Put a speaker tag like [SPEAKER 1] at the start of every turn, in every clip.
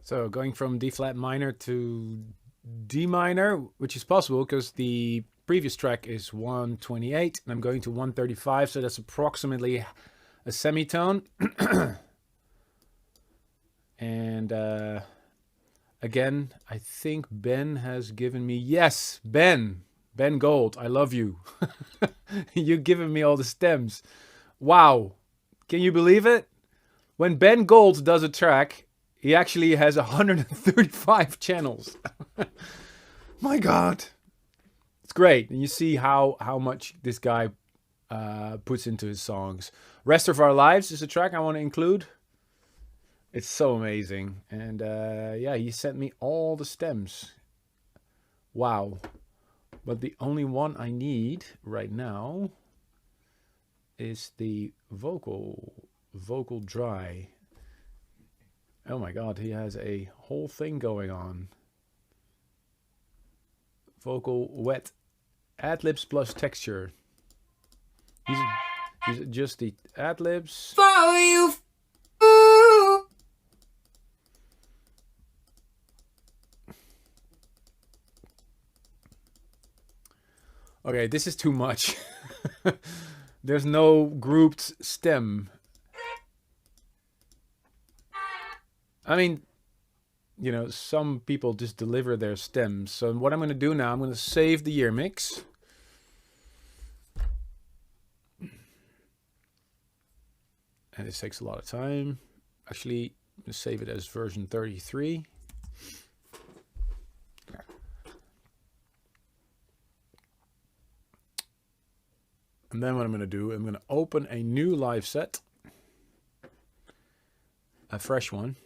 [SPEAKER 1] So going from D flat minor to D minor, which is possible because the previous track is 128 and I'm going to 135, so that's approximately a semitone. And again, I think Ben has given me, yes, Ben Gold, I love you. You've given me all the stems. Wow, can you believe it? When Ben Gold does a track, he actually has 135 channels. My God. It's great. And you see how much this guy puts into his songs. Rest of Our Lives is a track I want to include. It's so amazing. And yeah, he sent me all the stems. Wow. But the only one I need right now is the vocal dry. Oh my God, he has a whole thing going on. Vocal wet, ad-libs plus texture. These just the ad-libs.
[SPEAKER 2] For you.
[SPEAKER 1] Okay, this is too much. There's no grouped stem. I mean, you know, some people just deliver their stems. So what I'm going to do now, I'm going to save the Yearmix. And this takes a lot of time. Actually, I'm going to save it as version 33. And then what I'm going to do, I'm going to open a new live set. A fresh one.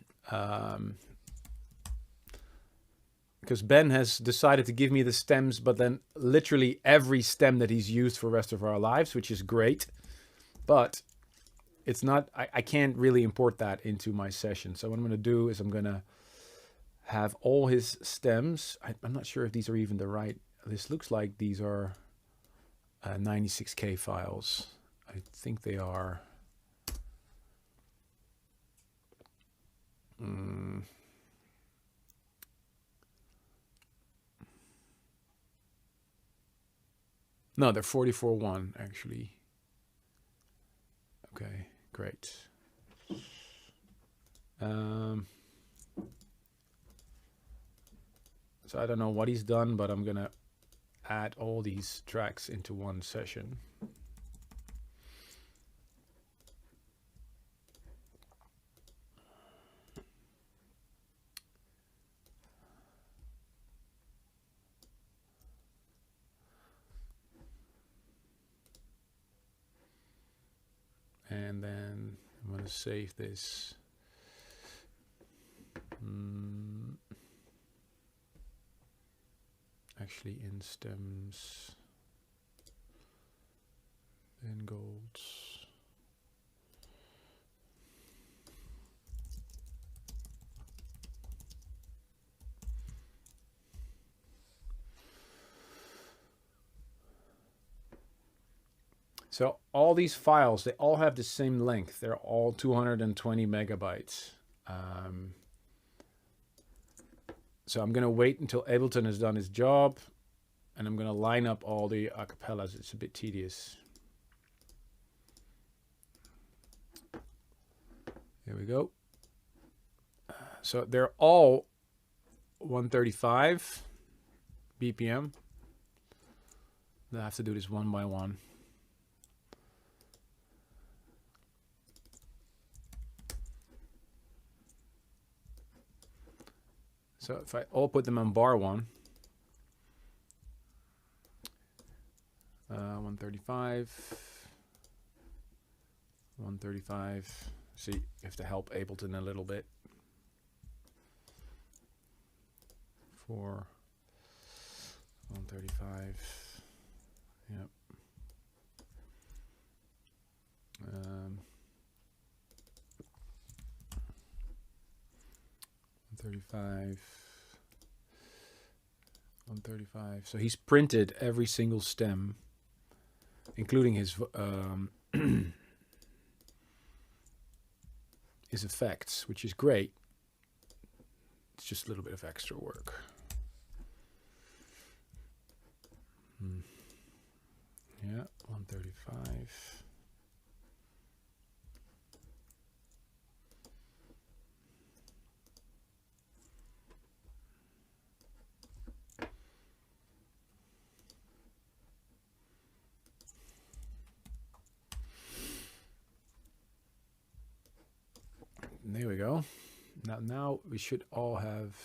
[SPEAKER 1] Because Ben has decided to give me the stems, but then literally every stem that he's used for Rest of Our Lives, which is great. But it's not, I can't really import that into my session. So what I'm going to do is I'm going to have all his stems. I'm not sure if these are even the right, this looks like these are 96K files. I think they are. No, they're 44.1 actually. Okay, great. So I don't know what he's done, but I'm gonna add all these tracks into one session. And then I'm going to save this. Actually in stems, in golds. So all these files, they all have the same length. They're all 220 megabytes. So I'm going to wait until Ableton has done his job, and I'm going to line up all the acapellas. It's a bit tedious. Here we go. So they're all 135 BPM. I have to do this one by one. So if I all put them on bar one, 135, 135. See, you have to help Ableton a little bit. 4, 135. Yep. 135. 135. So he's printed every single stem, including his his effects, which is great. It's just a little bit of extra work. Yeah, 135. There we go. Now we should all have.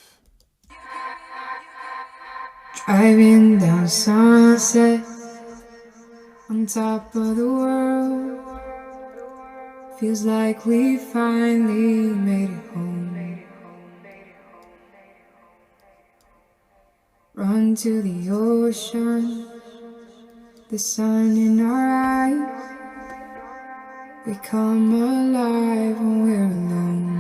[SPEAKER 2] Driving down Sunset, on top of the world. Feels like we finally made it home. Run to the ocean, the sun in our eyes. We come alive when we're alone.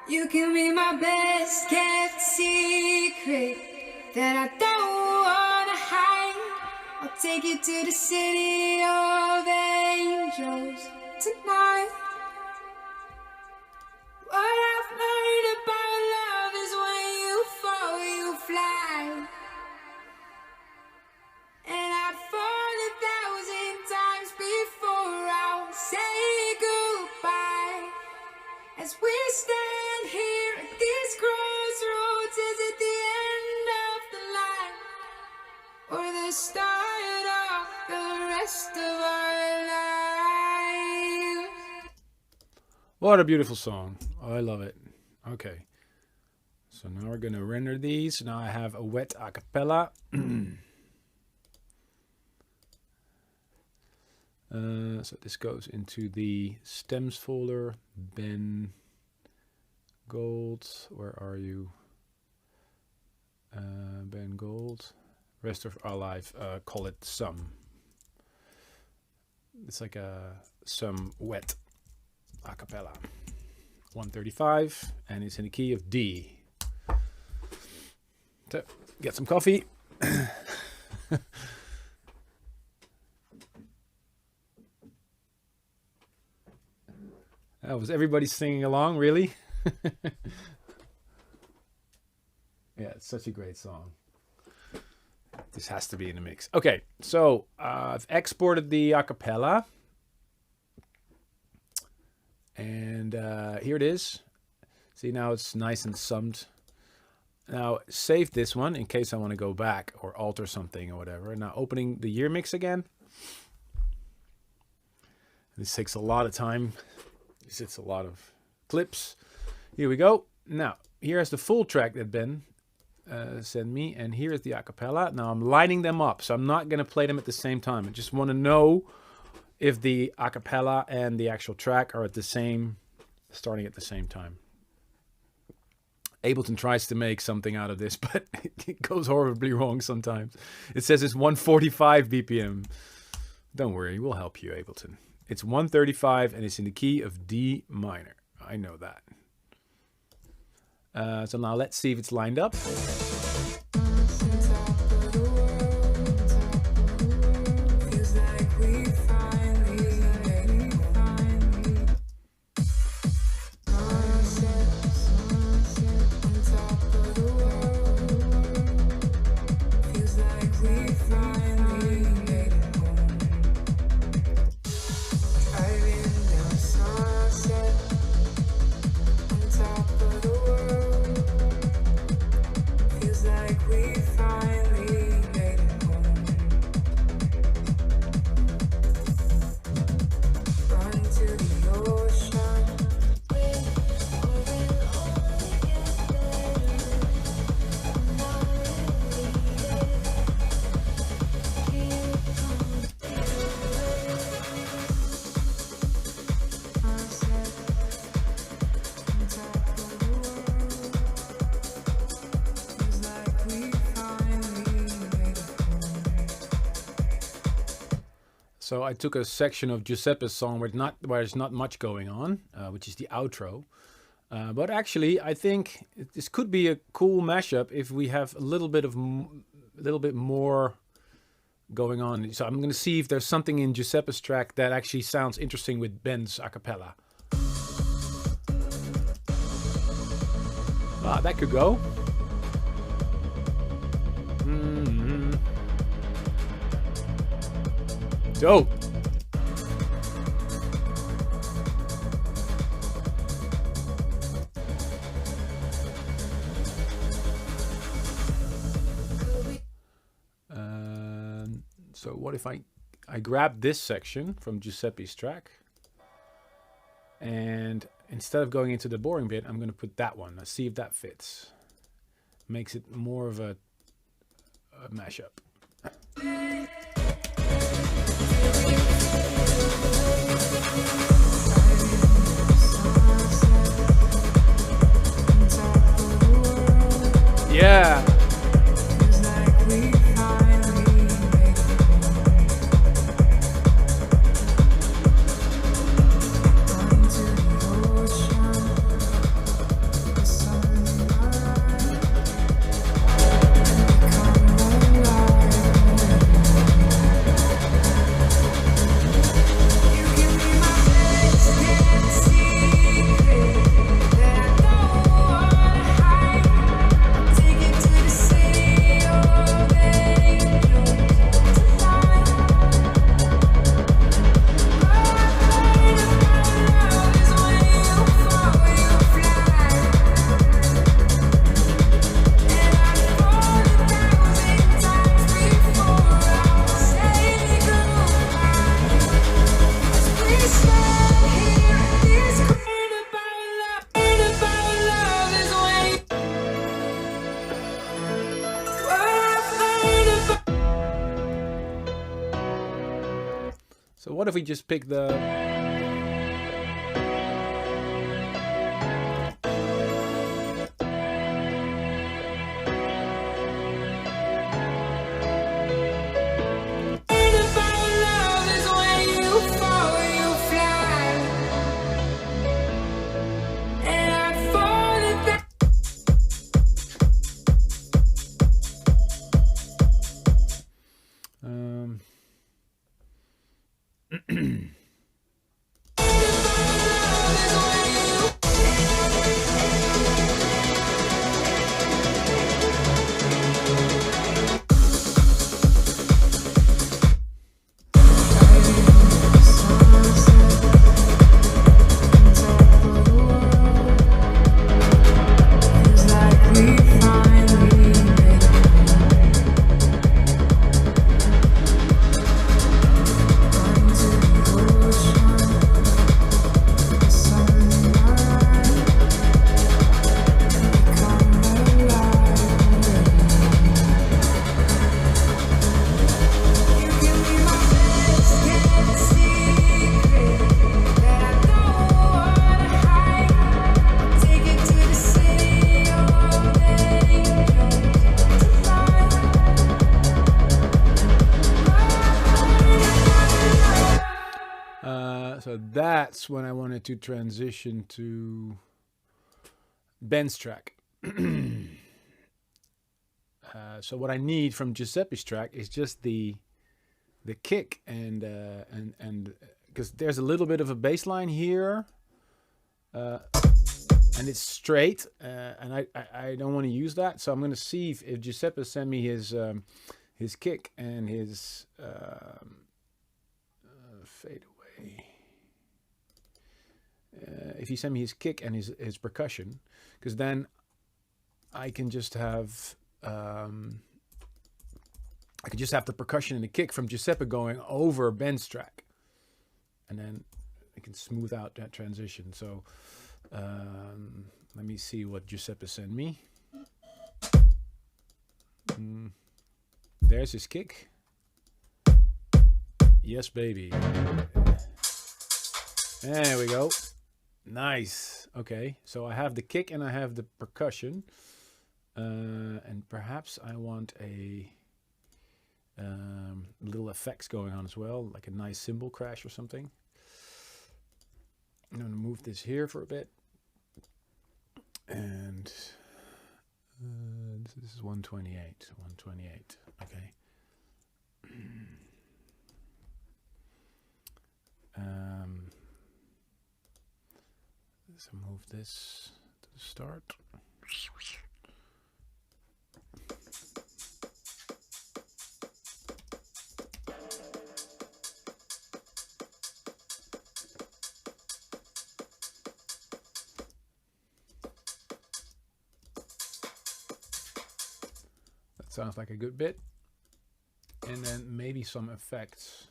[SPEAKER 2] You can be my best kept secret that I don't wanna hide. I'll take you to the city of angels tonight. What I've learned about love is when you fall, you fly. And I'd fall 1,000 times before I'll say goodbye. As we stand here at this crossroads, is it the end of the line or the start of the rest of our lives?
[SPEAKER 1] What a beautiful song. Oh, I love it. Okay. So now we're going to render these. Now I have a wet a cappella. So this goes into the stems folder. Ben Gold. Where are you? Ben Gold. Rest of our life. Call it some. It's like some wet a cappella. 135, and it's in the key of D. So, get some coffee. Was everybody singing along, really? Yeah, it's such a great song. This has to be in the mix. Okay, so I've exported the a cappella. And here it is. See, now it's nice and summed. Now, save this one in case I want to go back or alter something or whatever. Now, opening the Yearmix again. This takes a lot of time. It's a lot of clips. Here we go. Now, here's the full track that Ben sent me. And here is the a cappella. Now, I'm lining them up. So I'm not going to play them at the same time. I just want to know if the a cappella and the actual track are at the same, starting at the same time. Ableton tries to make something out of this, but it goes horribly wrong sometimes. It says it's 145 BPM. Don't worry, we'll help you, Ableton. It's 135 and it's in the key of D minor. I know that. So now let's see if it's lined up. So I took a section of Giuseppe's song where there's not much going on, which is the outro. But actually, I think this could be a cool mashup if we have a little bit more going on. So I'm going to see if there's something in Giuseppe's track that actually sounds interesting with Ben's a cappella. Ah, that could go. Dope. So what if I grab this section from Giuseppe's track, and instead of going into the boring bit, I'm going to put that one. Let's see if that fits. Makes it more of a mashup. Yeah. So what if we just pick the... So that's when I wanted to transition to Ben's track. So what I need from Giuseppe's track is just the kick and because there's a little bit of a bass line here, and it's straight, and I don't want to use that. So I'm going to see if Giuseppe send me his kick and his fade away. If he send me his kick and his percussion, because then I can just have the percussion and the kick from Giuseppe going over Ben's track, and then I can smooth out that transition. So let me see what Giuseppe sent me. There's his kick. Yes, baby. There we go. Nice. Okay, so I have the kick and I have the percussion, and perhaps I want a little effects going on as well, like a nice cymbal crash or something. I'm going to move this here for a bit, and this is 128. 128. Okay. So move this to the start. That sounds like a good bit. And then maybe some effects.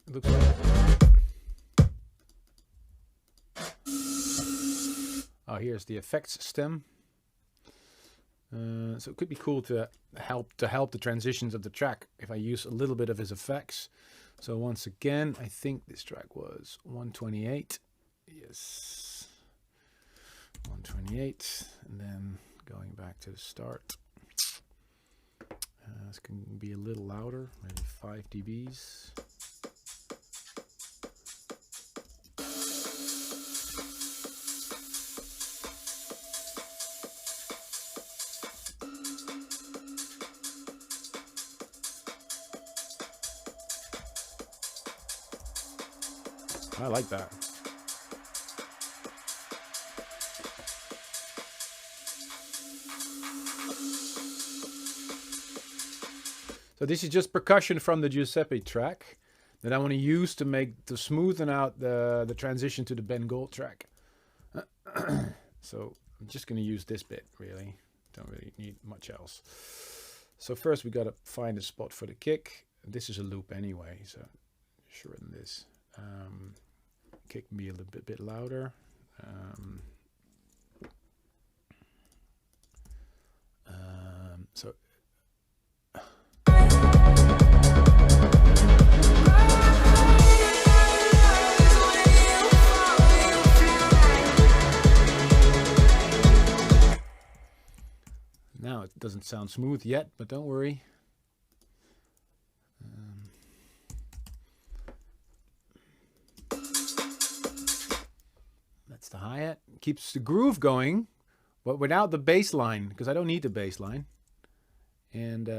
[SPEAKER 1] Looks like. Oh, here's the effects stem. So it could be cool to help the transitions of the track if I use a little bit of his effects. So once again, I think this track was 128. Yes, 128, and then going back to the start. This can be a little louder, maybe 5 dBs. I like that. So this is just percussion from the Giuseppe track that I want to use to smoothen out the transition to the Ben Gold track. So I'm just going to use this bit, really. Don't really need much else. So first we got to find a spot for the kick. This is a loop anyway, so shorten this. Kick can be a little bit louder. So now it doesn't sound smooth yet, but don't worry. That's the hi-hat. Keeps the groove going, but without the bass line, because I don't need the bass line. And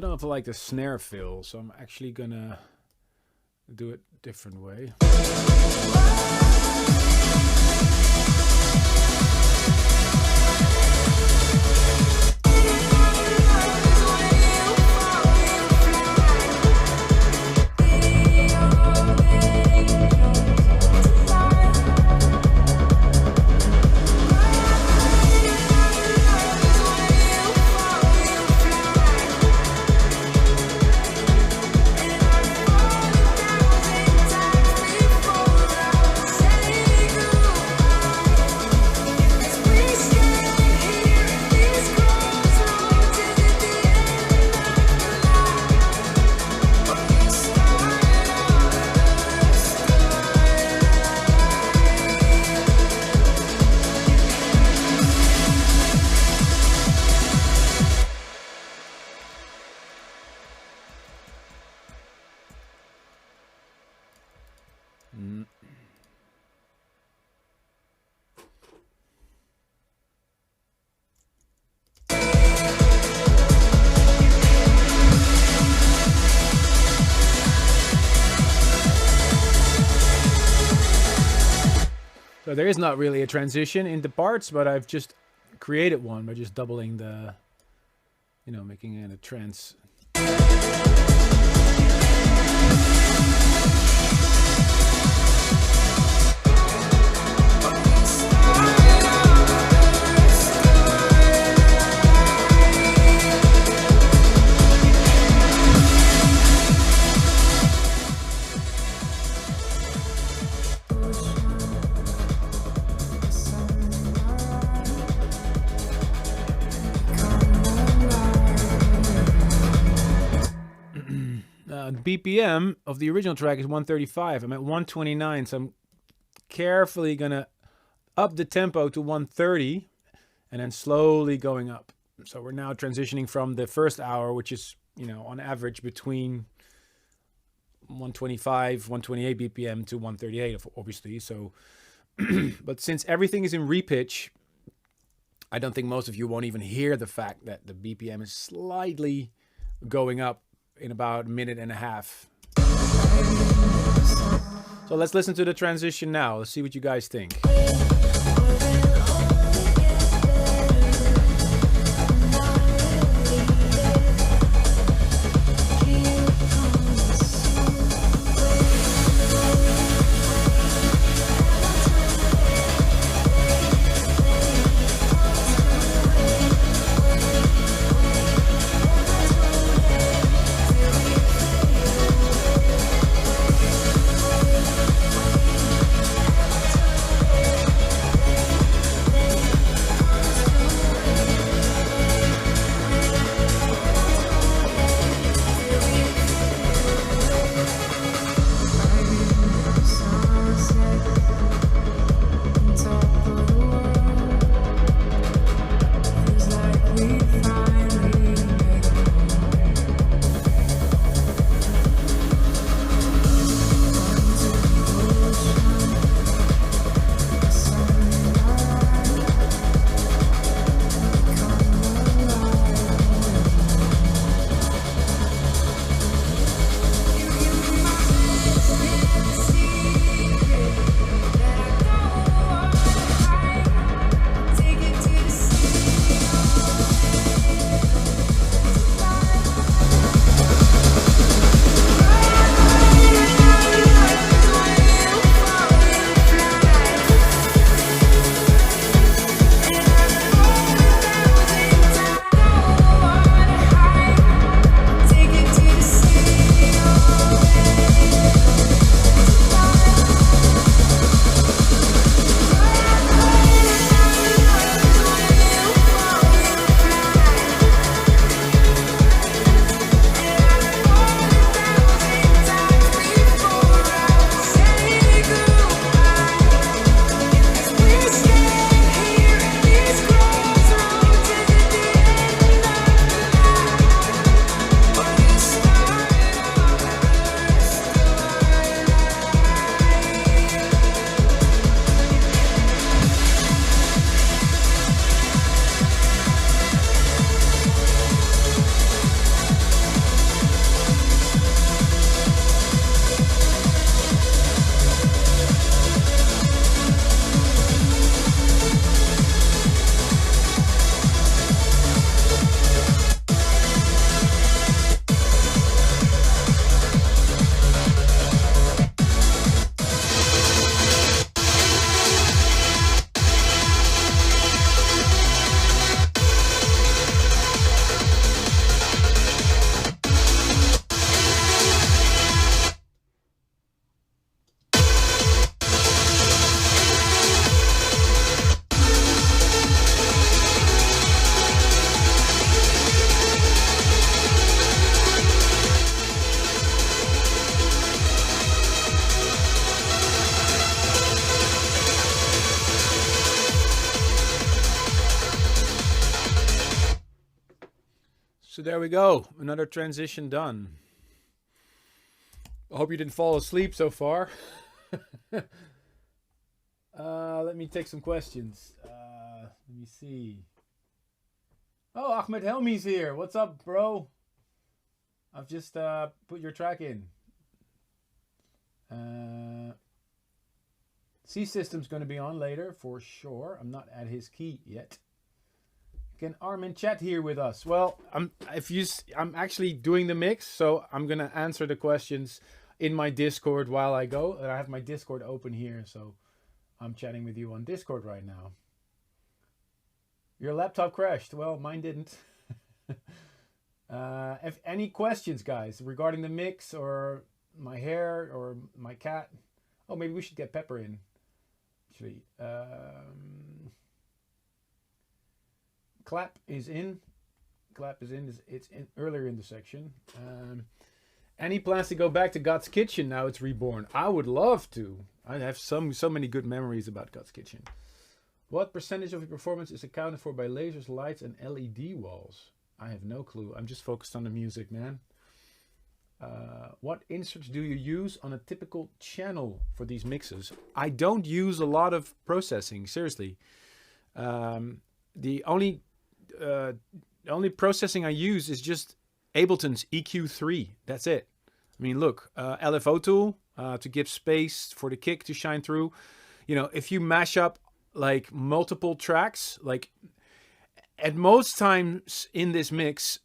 [SPEAKER 1] don't know if I like the snare fill, so I'm actually gonna do it different way. So there is not really a transition in the parts, but I've just created one by just doubling the, you know, making it a trance. The BPM of the original track is 135. I'm at 129, so I'm carefully gonna up the tempo to 130 and then slowly going up. So we're now transitioning from the first hour, which is, you know, on average between 125, 128 BPM to 138, obviously. So, but since everything is in repitch, I don't think most of you won't even hear the fact that the BPM is slightly going up in about a minute and a half. So let's listen to the transition now. Let's see what you guys think. there we go. Another transition done. I hope you didn't fall asleep so far. Let me take some questions. Let me see. Oh, Ahmed Helmi's here. What's up, bro? I've just put your track in. C System's going to be on later for sure. I'm not at his key yet. Can Armin chat here with us? Well, I'm actually doing the mix, so I'm going to answer the questions in my Discord while I go. And I have my Discord open here, so I'm chatting with you on Discord right now. Your laptop crashed. Well, mine didn't. If any questions, guys, regarding the mix or my hair or my cat. Oh, maybe we should get Pepper in. Actually, Clap is in. Clap is in. It's in earlier in the section. Any plans to go back to God's Kitchen now it's reborn? I would love to. I have so many good memories about God's Kitchen. What percentage of your performance is accounted for by lasers, lights, and LED walls? I have no clue. I'm just focused on the music, man. What inserts do you use on a typical channel for these mixes? I don't use a lot of processing, seriously. The only processing I use is just Ableton's EQ3. That's it. I mean, look, LFO tool to give space for the kick to shine through. You know, if you mash up like multiple tracks, like at most times in this mix,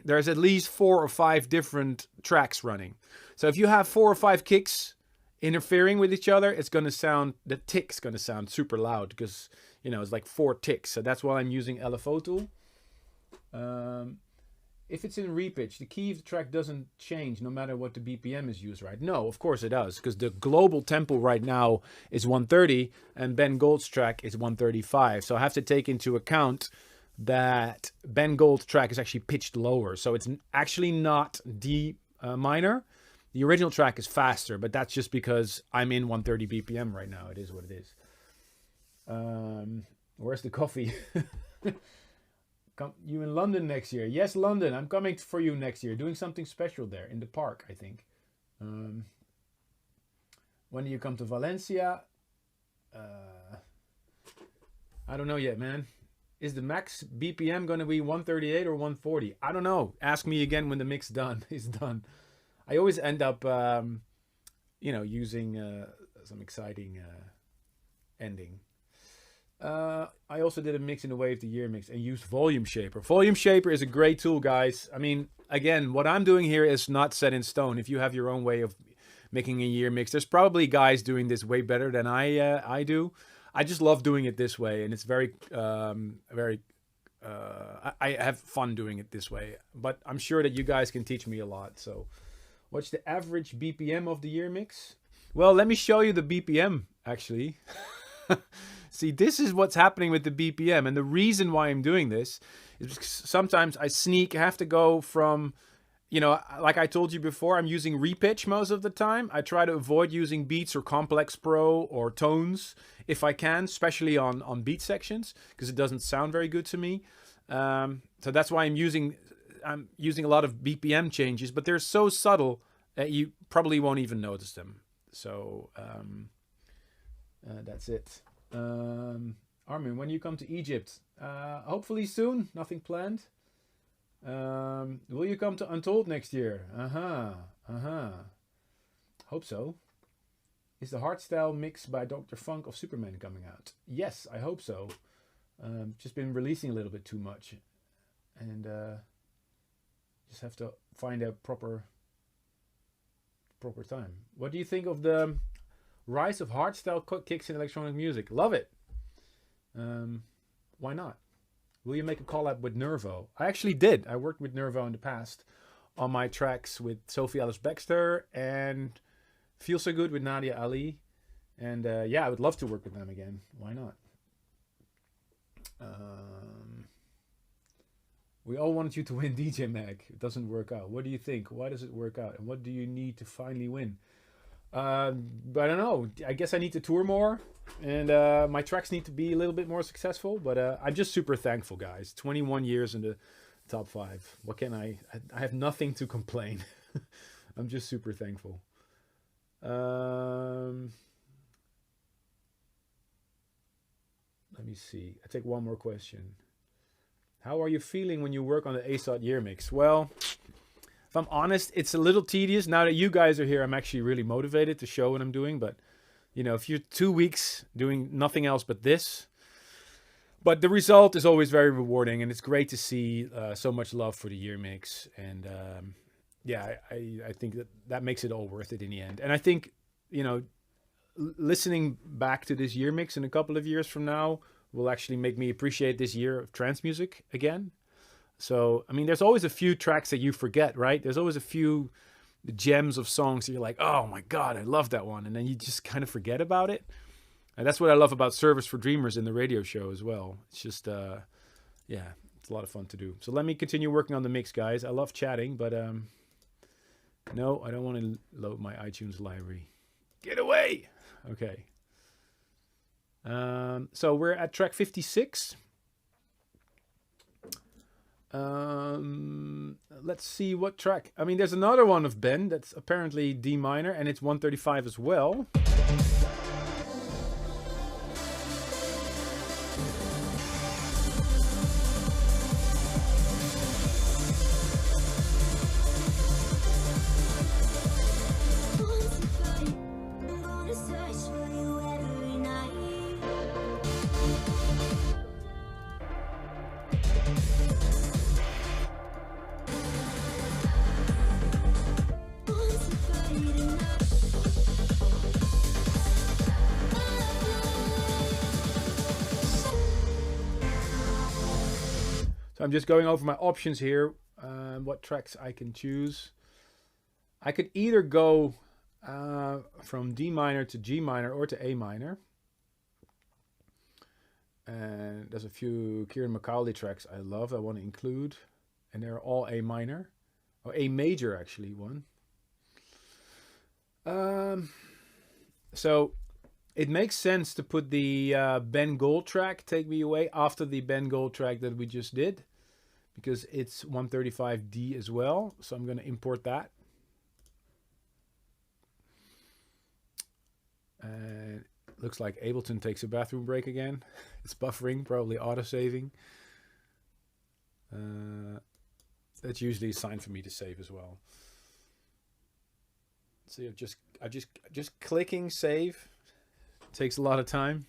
[SPEAKER 1] there's at least 4 or 5 different tracks running. So if you have 4 or 5 kicks interfering with each other, it's going to sound, the tick's going to sound super loud because, you know, it's like 4 ticks. So that's why I'm using LFO tool. If it's in repitch, the key of the track doesn't change no matter what the BPM is used, right? No, of course it does, because the global tempo right now is 130 and Ben Gold's track is 135. So I have to take into account that Ben Gold's track is actually pitched lower. So it's actually not D minor. The original track is faster, but that's just because I'm in 130 BPM right now. It is what it is. Where's the coffee? You in London next year? Yes, London. I'm coming for you next year. Doing something special there in the park, I think. When do you come to Valencia? I don't know yet, man. Is the max BPM going to be 138 or 140? I don't know. Ask me again when the mix is done. I always end up, you know, using some exciting ending. I also did a mix in the way of the Yearmix and used Volume Shaper. Volume Shaper is a great tool, guys. I mean, again, what I'm doing here is not set in stone. If you have your own way of making a Yearmix, there's probably guys doing this way better than I do. I just love doing it this way, and it's very, I have fun doing it this way. But I'm sure that you guys can teach me a lot. So, what's the average BPM of the Yearmix? Well, let me show you the BPM, actually. See, this is what's happening with the BPM. And the reason why I'm doing this is because sometimes I have to go from, you know, like I told you before, I'm using repitch most of the time. I try to avoid using beats or complex pro or tones if I can, especially on beat sections, because it doesn't sound very good to me. So that's why I'm using a lot of BPM changes, but they're so subtle that you probably won't even notice them. So that's it. Armin, when you come to Egypt, hopefully soon. Nothing planned. Will you come to Untold next year? Hope so. Is the hardstyle mix by Dr. Funk of Superman coming out? Yes, I hope so. Just been releasing a little bit too much, and just have to find a proper time. What do you think of the rise of hardstyle kicks in electronic music? Love it. Why not? Will you make a collab with Nervo? I actually did. I worked with Nervo in the past on my tracks with Sophie Alice Baxter and Feel So Good with Nadia Ali. And yeah, I would love to work with them again. Why not? We all wanted you to win DJ Mag. It doesn't work out. What do you think? Why does it work out? And what do you need to finally win? I don't know. I guess I need to tour more, and my tracks need to be a little bit more successful. But I'm just super thankful, guys. 21 years in the top 5. What can I have nothing to complain. I'm just super thankful. Let me see. I take one more question. How are you feeling when you work on the ASOT Yearmix? Well, if I'm honest, it's a little tedious. Now that you guys are here, I'm actually really motivated to show what I'm doing. But, you know, if you're 2 weeks doing nothing else but this, but the result is always very rewarding, and it's great to see so much love for the Yearmix. And yeah, I think that makes it all worth it in the end. And I think, you know, listening back to this Yearmix in a couple of years from now will actually make me appreciate this year of trance music again. So, I mean, there's always a few tracks that you forget, right? There's always a few gems of songs that you're like, oh my God, I love that one. And then you just kind of forget about it. And that's what I love about Service for Dreamers in the radio show as well. It's just, yeah, it's a lot of fun to do. So let me continue working on the mix, guys. I love chatting, but no, I don't want to load my iTunes library. Get away! Okay. So we're at track 56. Let's see what track. I mean, there's another one of Ben that's apparently D minor, and it's 135 as well. I'm just going over my options here, what tracks I can choose. I could either go from D minor to G minor or to A minor. And there's a few Kieran McCauley tracks I love, I want to include. And they're all A minor. Or A major, actually, one. So it makes sense to put the Ben Gold track, Take Me Away, after the Ben Gold track that we just did, because it's 135D as well. So I'm going to import that. And looks like Ableton takes a bathroom break again. It's buffering, probably auto-saving. That's usually a sign for me to save as well. See, I'm just clicking save. It takes a lot of time.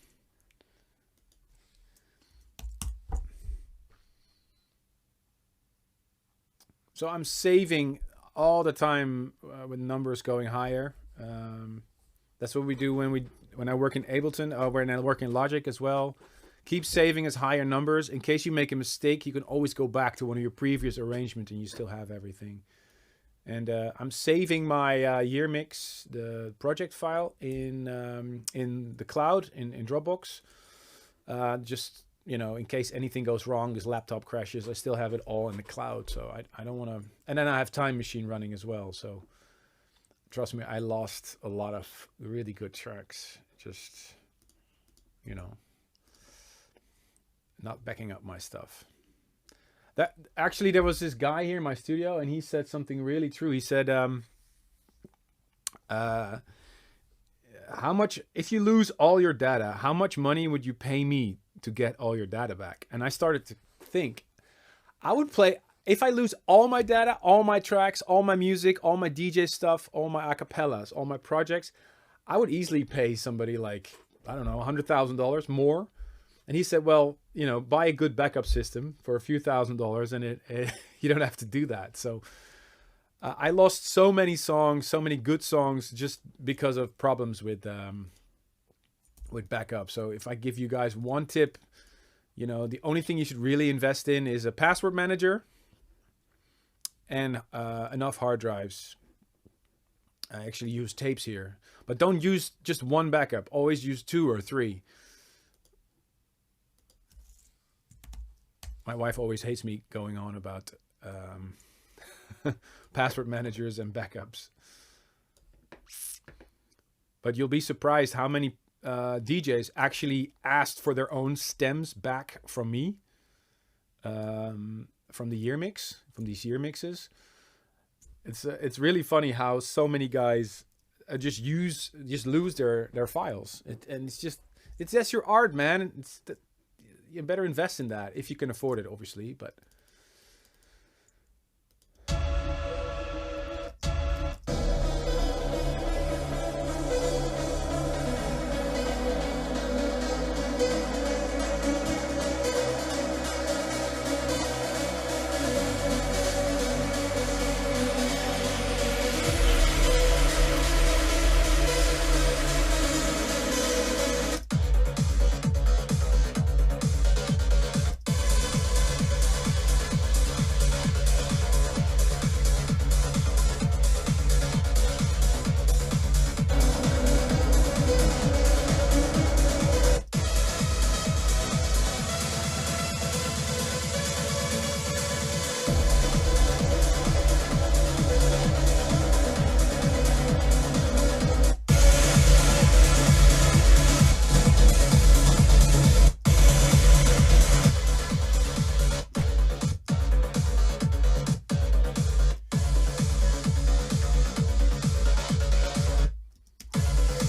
[SPEAKER 1] So I'm saving all the time with numbers going higher. That's what we do when I work in Ableton, or when I work in Logic as well. Keep saving as higher numbers. In case you make a mistake, you can always go back to one of your previous arrangements and you still have everything. And I'm saving my Yearmix, the project file, in the cloud, in Dropbox. Just, you know, in case anything goes wrong, this laptop crashes, I still have it all in the cloud. So I don't want to... And then I have Time Machine running as well. So trust me, I lost a lot of really good tracks. Just, you know, not backing up my stuff. That actually, there was this guy here in my studio, and he said something really true. He said, how much, if you lose all your data, how much money would you pay me to get all your data back? And I started to think, I would play, if I lose all my data, all my tracks, all my music, all my DJ stuff, all my acapellas, all my projects, I would easily pay somebody like, I don't know, $100,000 more. And he said, well, you know, buy a good backup system for a few $1,000s, and you don't have to do that. So I lost so many songs, so many good songs, just because of problems with backup. So if I give you guys one tip, you know, the only thing you should really invest in is a password manager and enough hard drives. I actually use tapes here, but don't use just one backup. Always use 2 or 3. My wife always hates me going on about password managers and backups. But you'll be surprised how many DJs actually asked for their own stems back from me from the Yearmix, from these Yearmixes. It's really funny how so many guys just lose their files, and it's just your art, man. You better invest in that if you can afford it, obviously, but.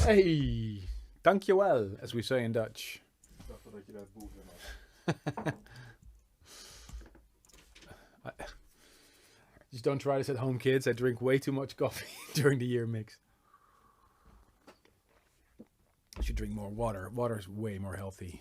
[SPEAKER 1] Hey, dankjewel, as we say in Dutch.
[SPEAKER 3] Ik dacht dat je dat Buuren had.
[SPEAKER 1] Just don't try this at home, kids. I drink way too much coffee during the Yearmix. I should drink more water. Water is way more healthy.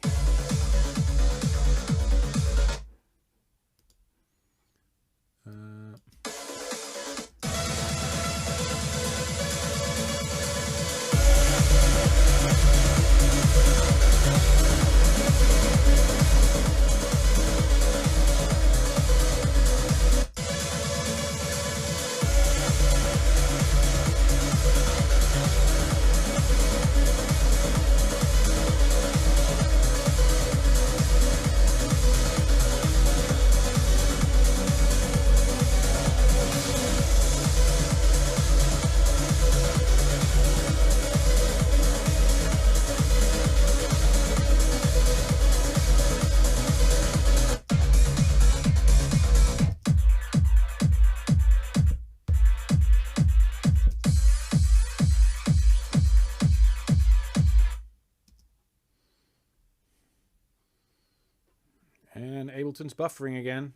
[SPEAKER 1] And Ableton's buffering again.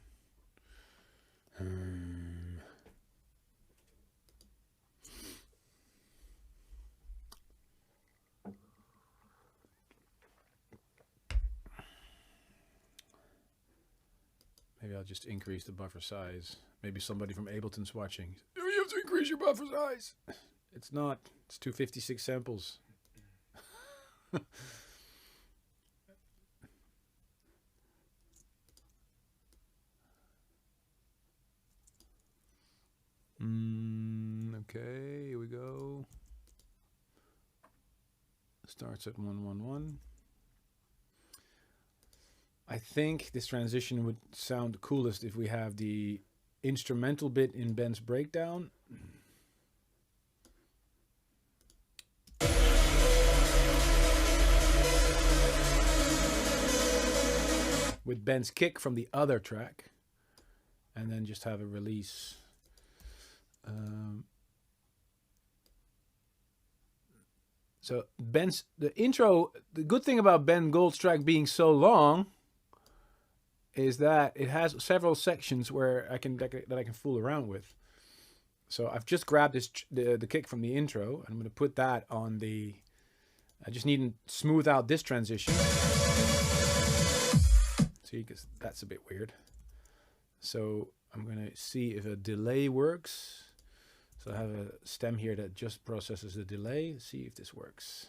[SPEAKER 1] Maybe I'll just increase the buffer size. Maybe somebody from Ableton's watching. You have to increase your buffer size. It's not. It's 256 samples. Okay, here we go. Starts at 111. I think this transition would sound coolest if we have the instrumental bit in Ben's breakdown. With Ben's kick from the other track. And then just have a release. So the intro, the good thing about Ben Gold's track being so long is that it has several sections where I can fool around with. So I've just grabbed the kick from the intro, and I'm going to put that on the. I just need to smooth out this transition. See, because that's a bit weird. So I'm going to see if a delay works. So I have a stem here that just processes the delay. Let's see if this works.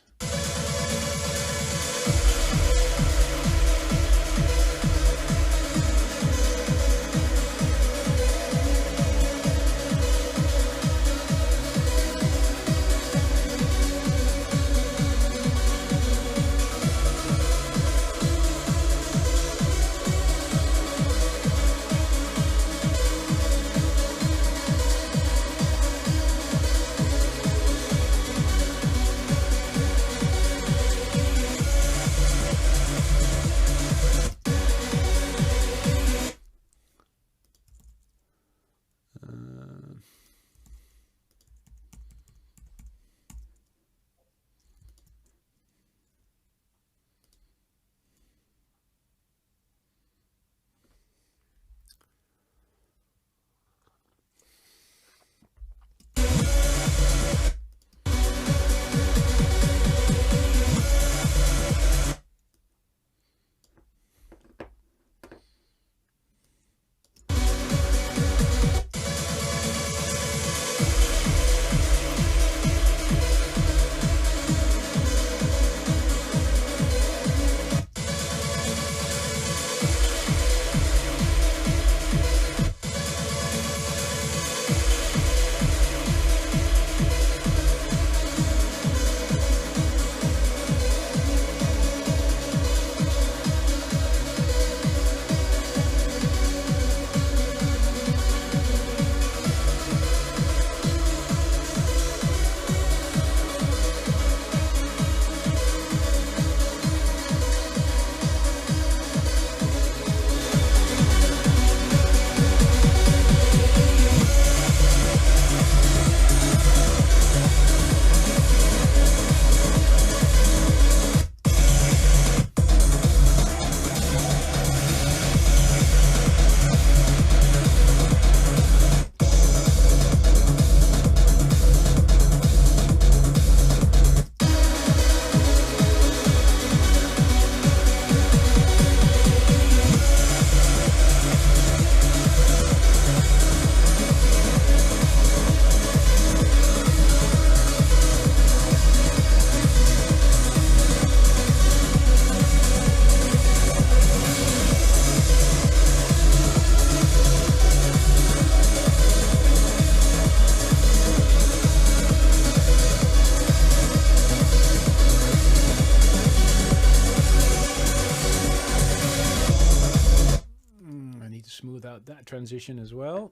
[SPEAKER 1] that transition as well.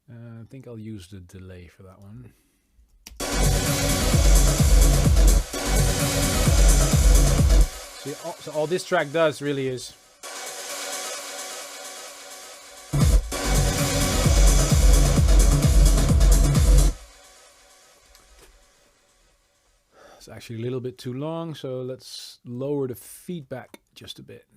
[SPEAKER 1] I think I'll use the delay for that one. See, so all this track does really is it's actually a little bit too long, so let's lower the feedback just a bit.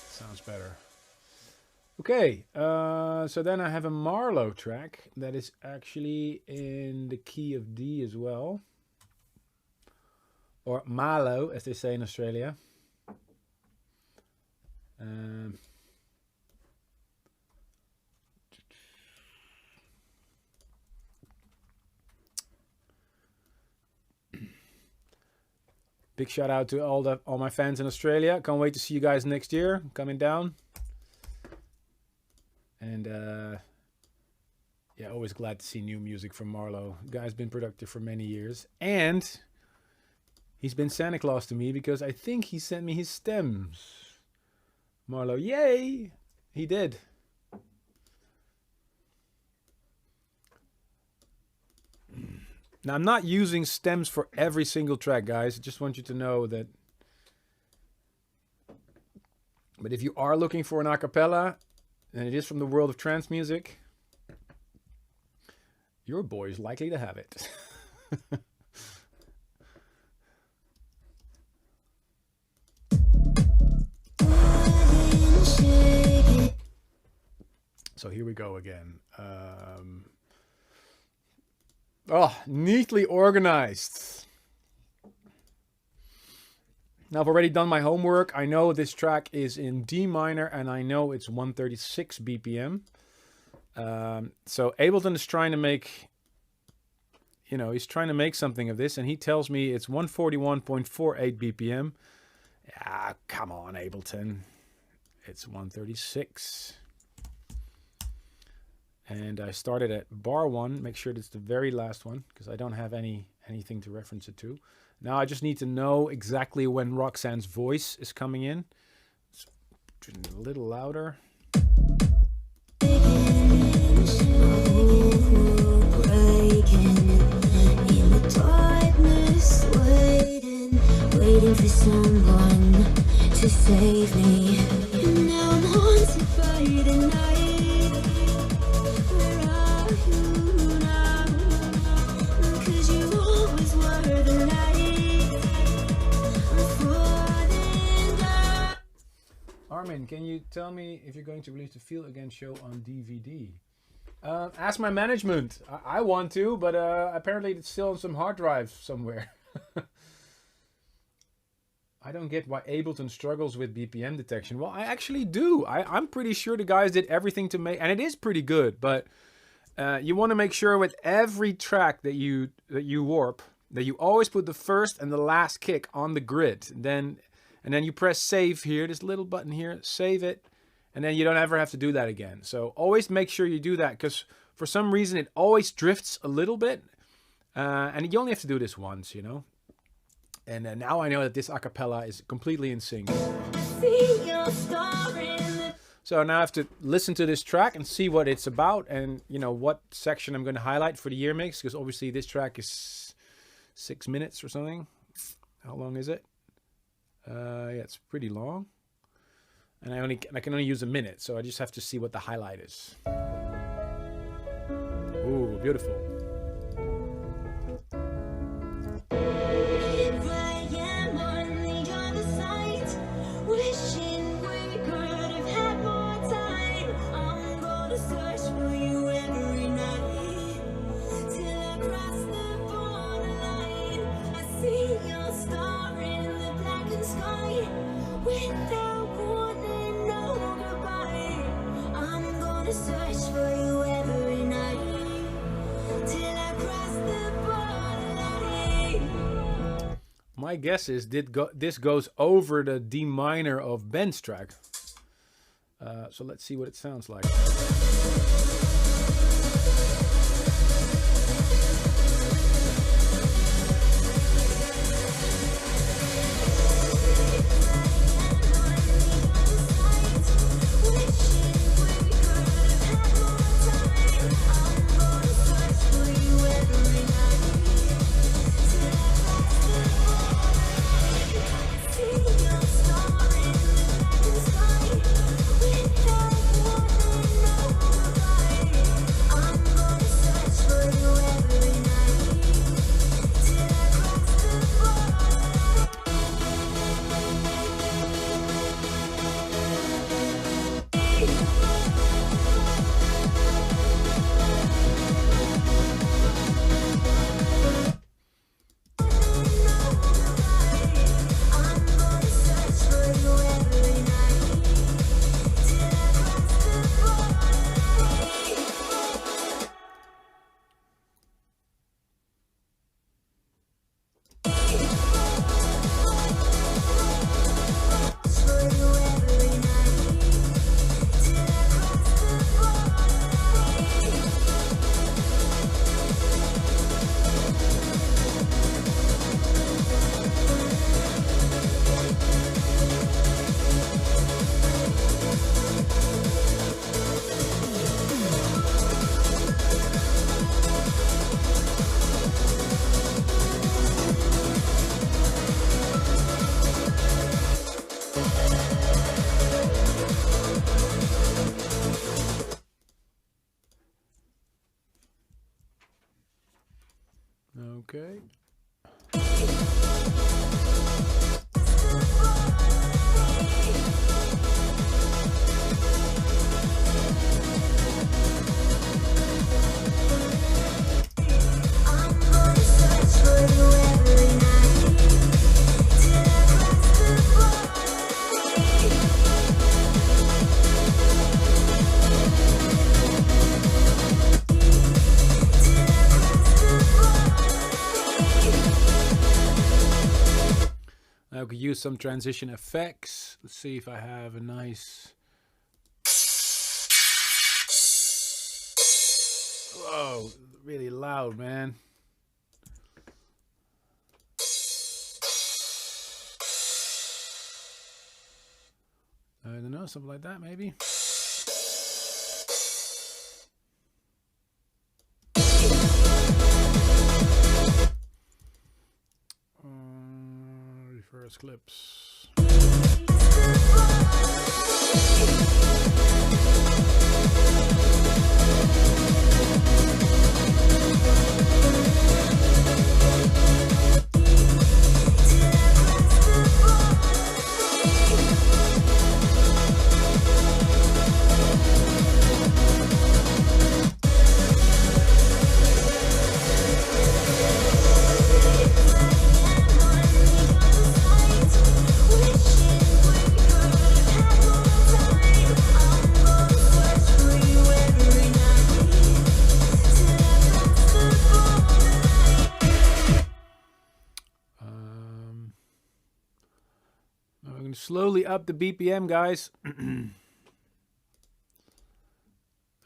[SPEAKER 1] Sounds better. Okay, so then I have a Marlowe track that is actually in the key of D as well. Or Malo, as they say in Australia. Big shout out to all my fans in Australia. Can't wait to see you guys next year. Coming down. And yeah, always glad to see new music from Marlowe. Guy's been productive for many years. And he's been Santa Claus to me because I think he sent me his stems. Marlowe, yay! He did. Now, I'm not using stems for every single track, guys. I just want you to know that. But if you are looking for an a cappella, and it is from the world of trance music, your boy is likely to have it. So here we go again. Oh, neatly organized. Now I've already done my homework. I know this track is in D minor and I know it's 136 BPM. So Ableton is trying to make, you know, he's trying to make something of this and he tells me it's 141.48 BPM. Ah, come on, Ableton. It's 136. And I started at bar 1. Make sure it's the very last one because I don't have anything to reference it to. Now I just need to know exactly when Roxanne's voice is coming in. It's a little louder. Waiting for someone to save me. Now I'm haunted by the night. Armin, can you tell me if you're going to release the Feel Again show on DVD? Ask my management. I want to, but apparently it's still on some hard drive somewhere. I don't get why Ableton struggles with BPM detection. Well, I actually do. I'm pretty sure the guys did everything to make, and it is pretty good, but you want to make sure with every track that you warp, that you always put the first and the last kick on the grid. And then you press save here, this little button here, save it, and then you don't ever have to do that again. So always make sure you do that because for some reason it always drifts a little bit. And you only have to do this once, you know. And now I know that this a cappella is completely in sync. So now I have to listen to this track and see what it's about and, you know, what section I'm going to highlight for the Yearmix because obviously this track is 6 minutes or something. How long is it? Yeah, it's pretty long, and I can only use a minute, so I just have to see what the highlight is. Ooh, beautiful. My guess is this goes over the D minor of Ben's track. So let's see what it sounds like. Okay. I could use some transition effects. Let's see if I have a nice... Whoa, really loud, man. I don't know, something like that maybe. Reverse clips. Slowly up the BPM, guys. I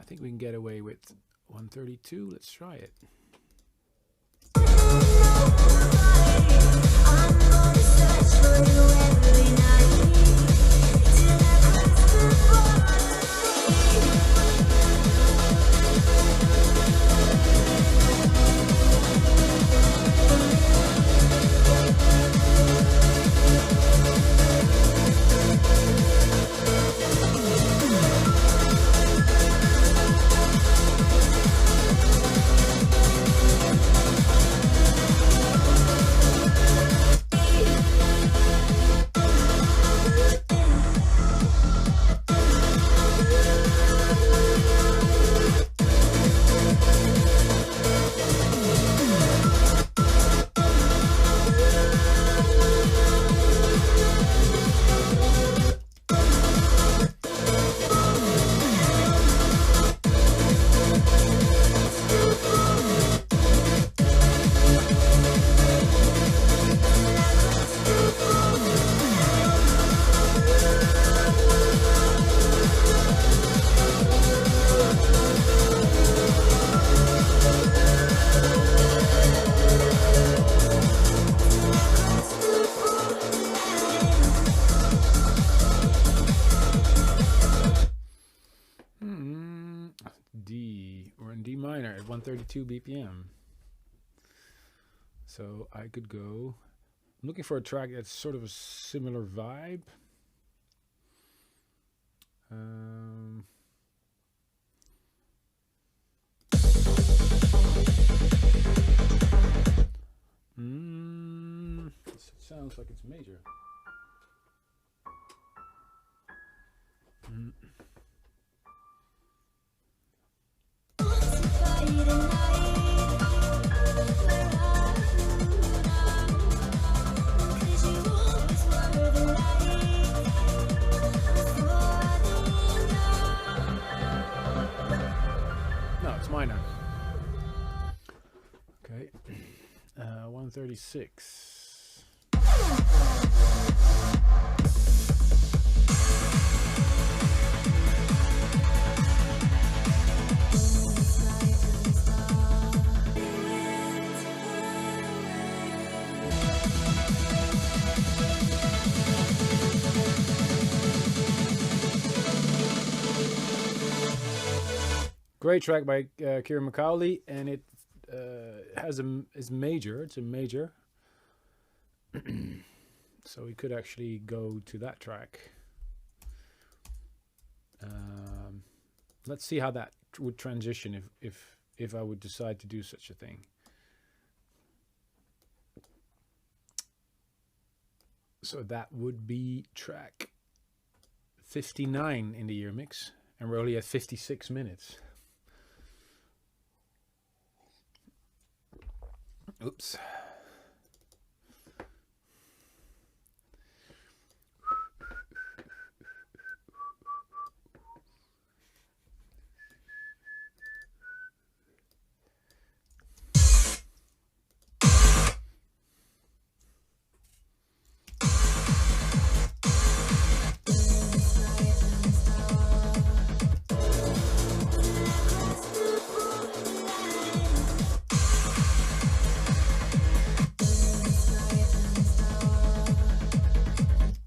[SPEAKER 1] think we can get away with 132. Let's try it. D. We're in D minor at 132 BPM. So I could go... I'm looking for a track that's sort of a similar vibe. It sounds like it's major. No, it's minor. Okay. 136. Great track by Kieran McCauley, and it is major. It's a major, so we could actually go to that track. Let's see how that would transition if I would decide to do such a thing. So that would be track 59 in the year mix, and we're only at 56 minutes. Oops.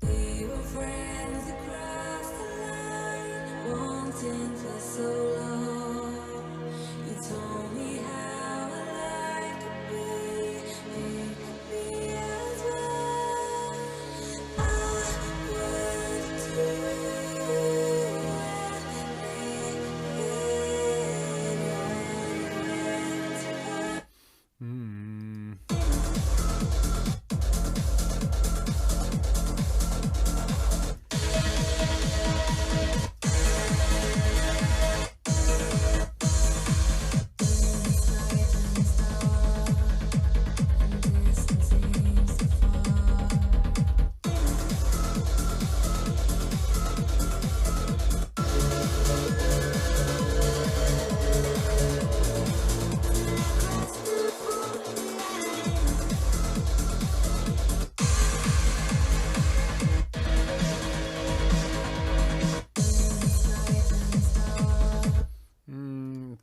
[SPEAKER 2] We were friends across the line, wanting for so long. You told me how a life could be, it could be as well. I would too.
[SPEAKER 1] Hmm.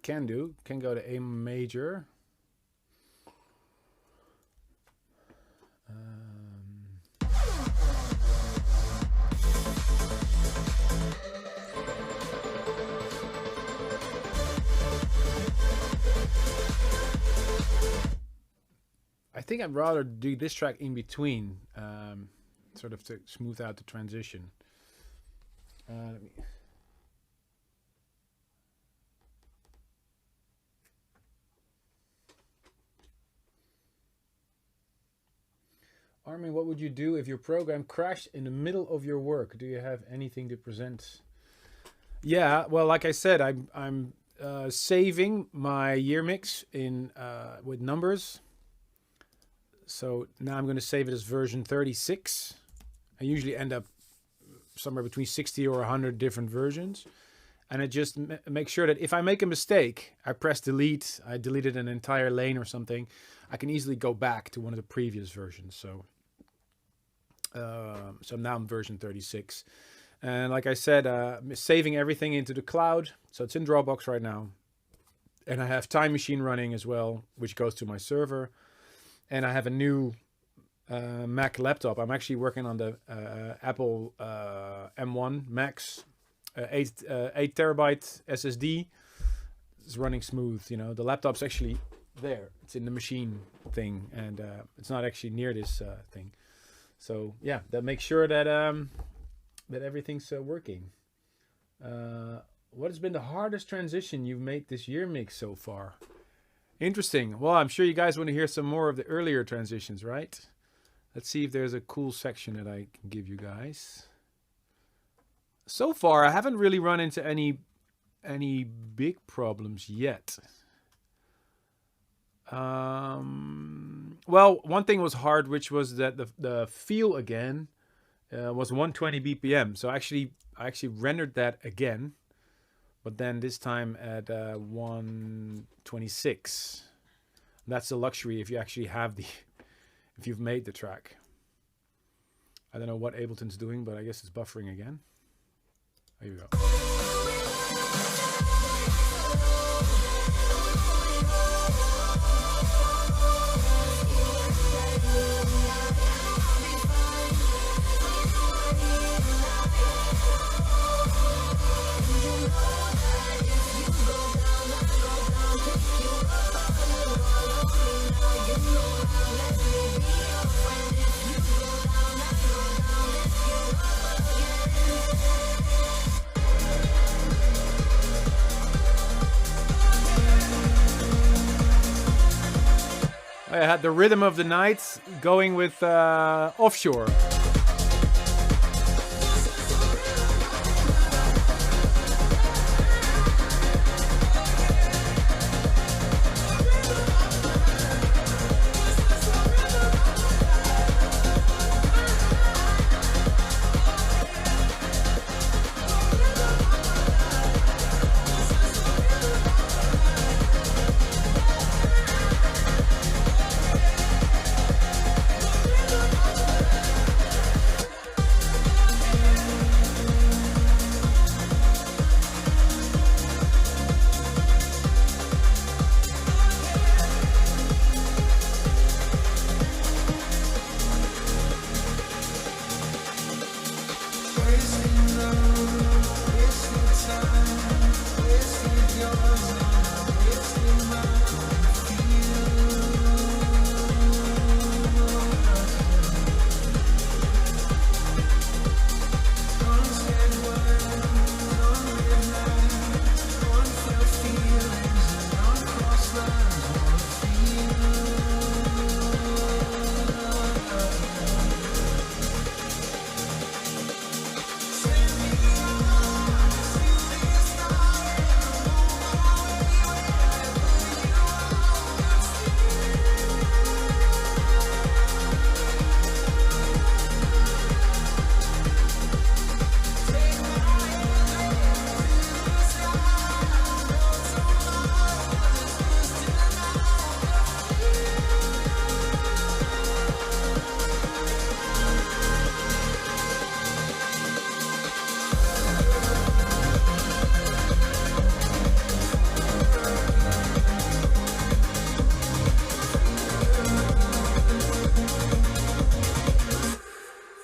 [SPEAKER 1] Can do. Can go to A major. I think I'd rather do this track in between, sort of to smooth out the transition. Let me. Armin, what would you do if your program crashed in the middle of your work? Do you have anything to present? Yeah, well, like I said, I'm saving my year mix in with numbers. So now I'm going to save it as version 36. I usually end up somewhere between 60 or 100 different versions. And I just make sure that if I make a mistake, I press delete, I deleted an entire lane or something, I can easily go back to one of the previous versions. So now I'm version 36. And like I said, saving everything into the cloud. So it's in Dropbox right now. And I have Time Machine running as well, which goes to my server. And I have a new Mac laptop. I'm actually working on the Apple M1 Max, 8 terabyte SSD. It's running smooth. You know, the laptop's actually there. It's in the machine thing, and it's not actually near this thing. So yeah, that makes sure that that everything's working. What has been the hardest transition you've made this year mix so far? Interesting. Well, I'm sure you guys want to hear some more of the earlier transitions, right? Let's see if there's a cool section that I can give you guys. So far, I haven't really run into any big problems yet. Well, one thing was hard, which was that the feel again was 120 BPM. So I actually rendered that again, but then this time at 126. That's the luxury if you actually have if you've made the track. I don't know what Ableton's doing, but I guess it's buffering again. Here you go. I had the rhythm of the night going with offshore.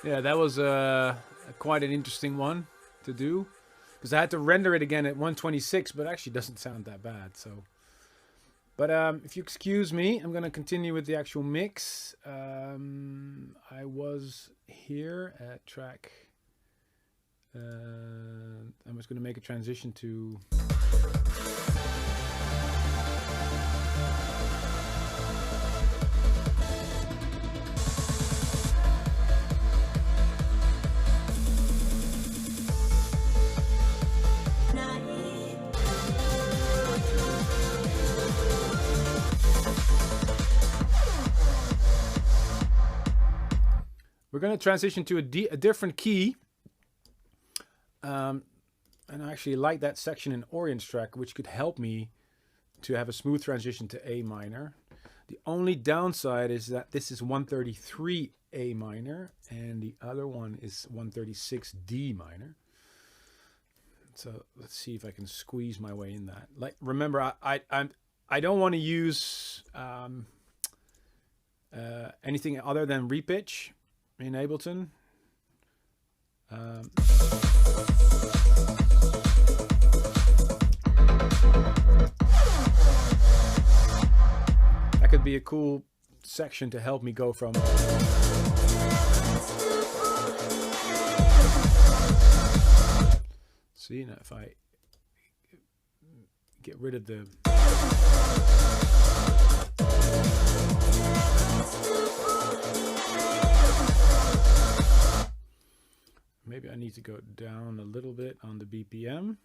[SPEAKER 1] Yeah, that was quite an interesting one to do, because I had to render it again at 126, but actually doesn't sound that bad. So, but if you excuse me, I'm gonna continue with the actual mix. I was here at track. I was gonna make a transition to. We're going to transition to a different key. And I actually like that section in Orient's track, which could help me to have a smooth transition to A minor. The only downside is that this is 133 A minor, and the other one is 136 D minor. So let's see if I can squeeze my way in that. Like, remember, I don't want to use anything other than repitch in Ableton. That could be a cool section to help me go from see, now if I get rid of the maybe I need to go down a little bit on the BPM,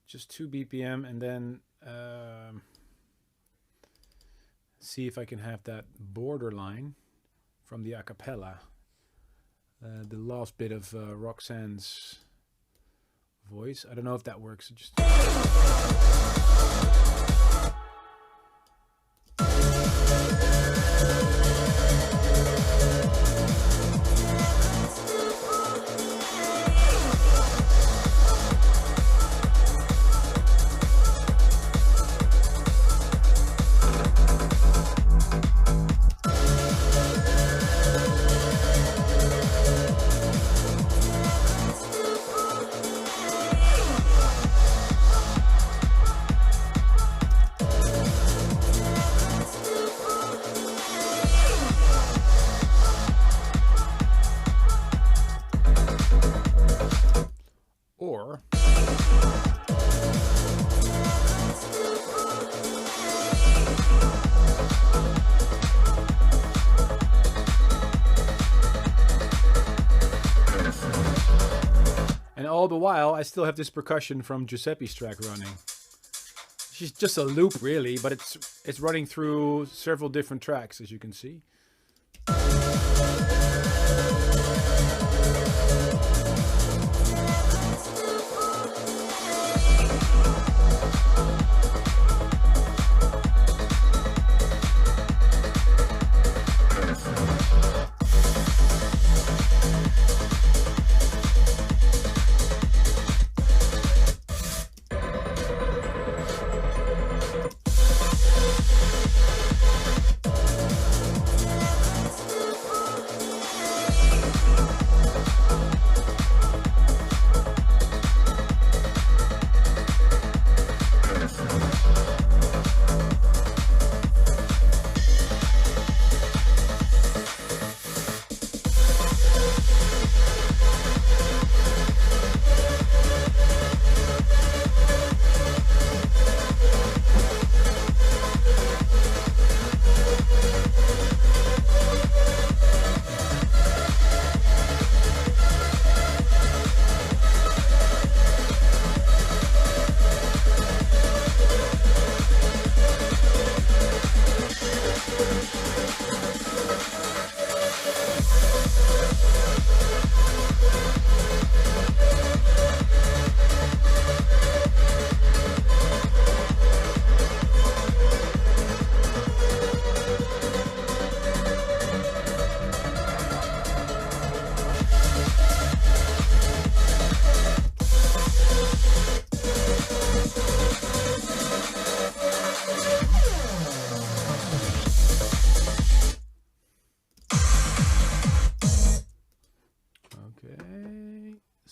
[SPEAKER 1] just 2 BPM, and then see if I can have that borderline from the acapella, the last bit of Roxanne's voice. I don't know if that works. Just all the while, I still have this percussion from Giuseppe's track running. She's just a loop, really, but it's running through several different tracks, as you can see.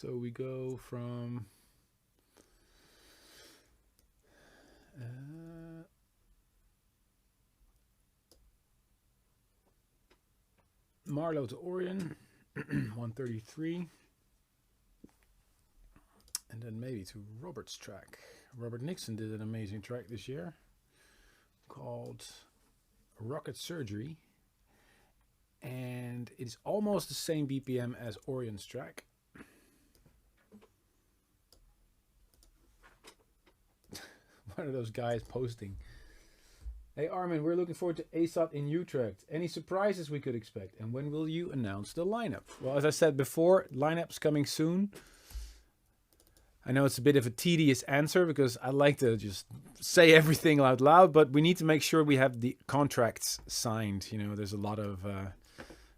[SPEAKER 1] So we go from Marlowe to Orion, 133. And then maybe to Robert's track. Robert Nixon did an amazing track this year called Rocket Surgery. And it's almost the same BPM as Orion's track. One of those guys posting. Hey Armin, we're looking forward to ASOT in Utrecht. Any surprises we could expect? And when will you announce the lineup? Well, as I said before, lineup's coming soon. I know it's a bit of a tedious answer because I like to just say everything out loud, but we need to make sure we have the contracts signed. You know, there's a lot of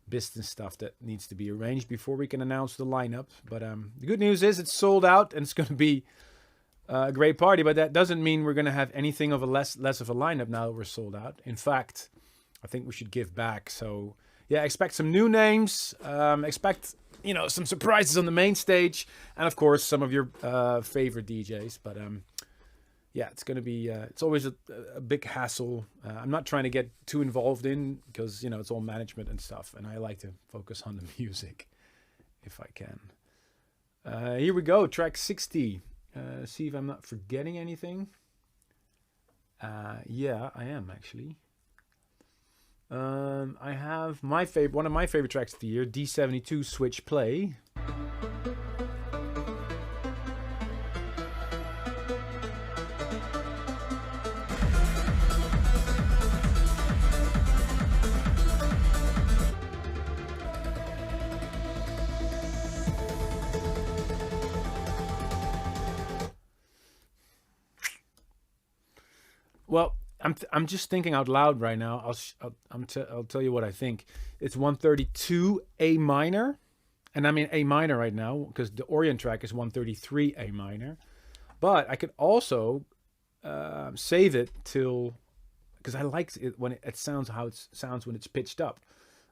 [SPEAKER 1] business stuff that needs to be arranged before we can announce the lineup. But the good news is it's sold out and it's going to be a great party. But that doesn't mean we're going to have anything of a less of a lineup now that we're sold out. In fact, I think we should give back. So yeah, expect some new names. Expect, you know, some surprises on the main stage, and of course some of your favorite DJs. But yeah, it's going to be, it's always a big hassle. I'm not trying to get too involved in because, you know, it's all management and stuff. And I like to focus on the music if I can. Here we go, track 60. See if I'm not forgetting anything. Yeah, I am actually. I have one of my favorite tracks of the year, D72 Switch Play. Well, I'm just thinking out loud right now. I'll tell you what I think. It's 132 A minor, and I'm in A minor right now because the Orion track is 133 A minor. But I could also save it till, because I like it when it sounds how it sounds when it's pitched up.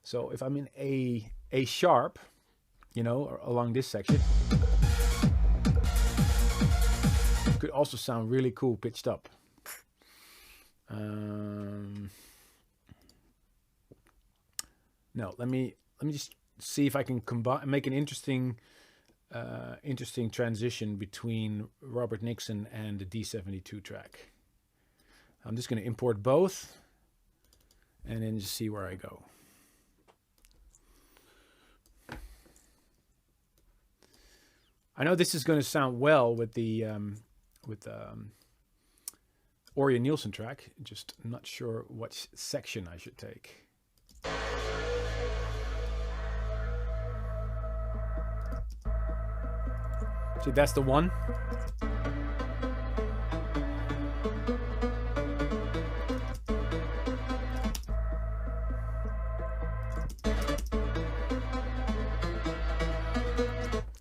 [SPEAKER 1] So if I'm in A sharp, you know, along this section, it could also sound really cool pitched up. No, let me just see if I can combine, make an interesting transition between Robert Nixon and the D72 track. I'm just going to import both and then just see where I go. I know this is going to sound well with the Orion Nielsen track, just not sure what section I should take. See, that's the one.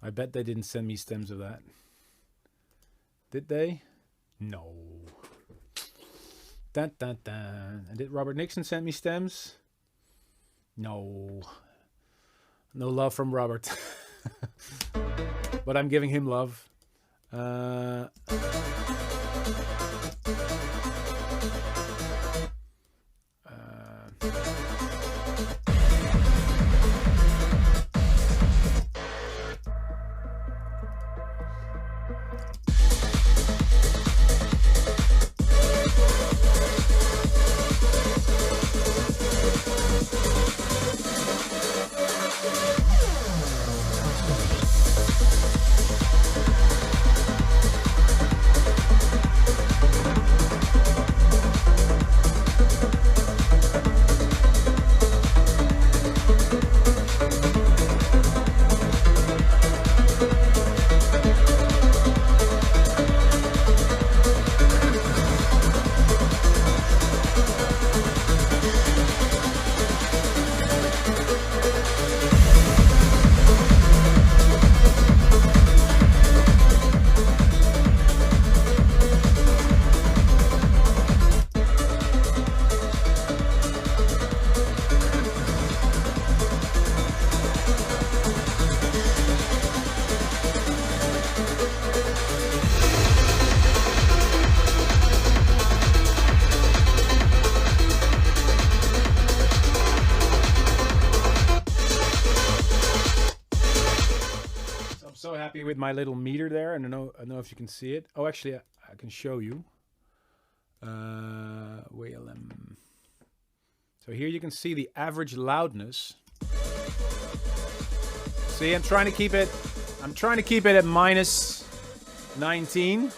[SPEAKER 1] I bet they didn't send me stems of that. Did they? No. Dun, dun, dun. And did Robert Nixon send me stems? No. No love from Robert. But I'm giving him love. happy with my little meter there. I don't know if you can see it. Oh, actually, I can show you. So here you can see the average loudness. See, I'm trying to keep it at minus 19.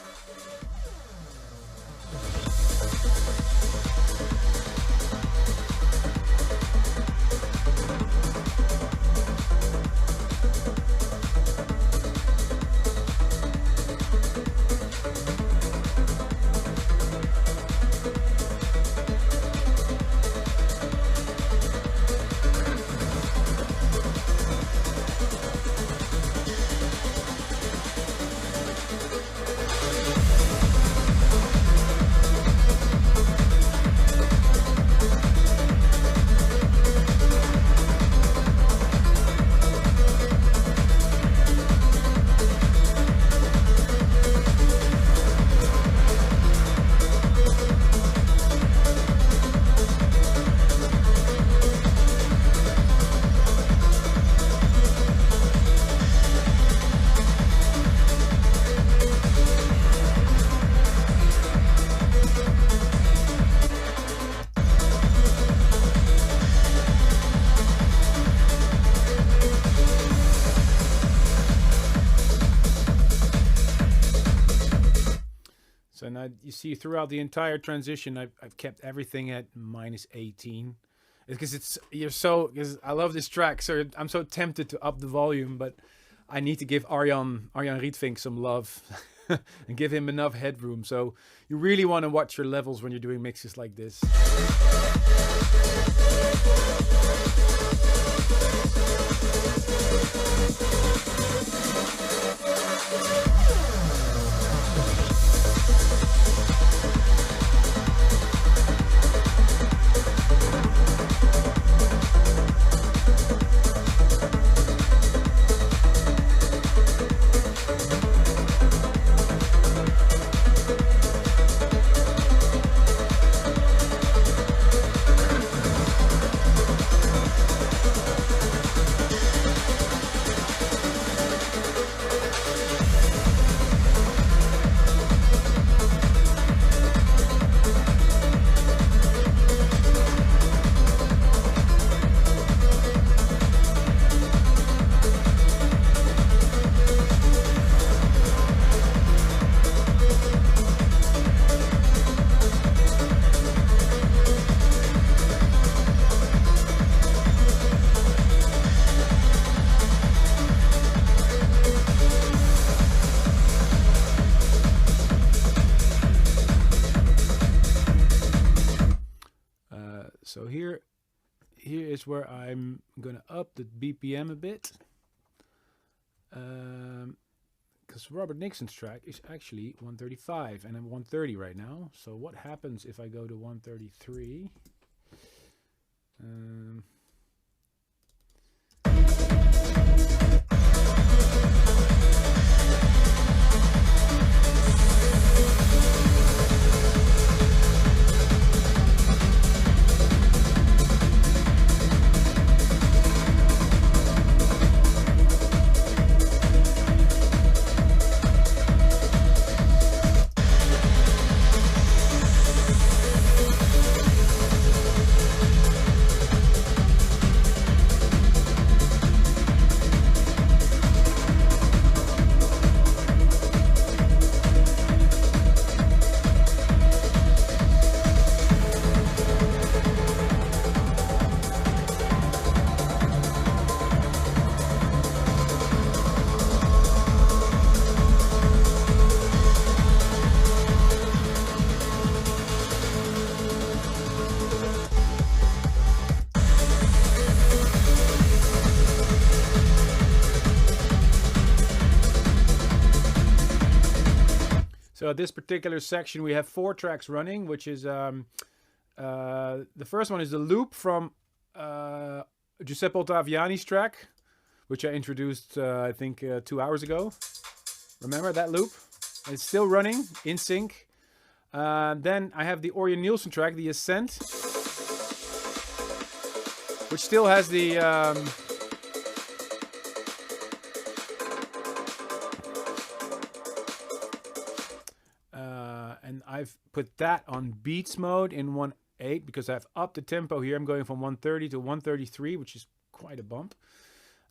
[SPEAKER 1] So now you see throughout the entire transition, I've kept everything at minus 18. Because because I love this track, so I'm so tempted to up the volume, but I need to give Arjan Rietvink some love and give him enough headroom. So you really want to watch your levels when you're doing mixes like this. So here is where I'm gonna up the BPM a bit, because Robert Nixon's track is actually 135 and I'm 130 right now. So what happens if I go to 133? So this particular section, we have 4 tracks running, which is the first one is the loop from Giuseppe Ottaviani's track, which I introduced, I think, 2 hours ago. Remember that loop? It's still running in sync. Then I have the Orjan Nilsen track, The Ascent, which still has the I've put that on beats mode in 1/8 because I've upped the tempo here. I'm going from 130 to 133, which is quite a bump.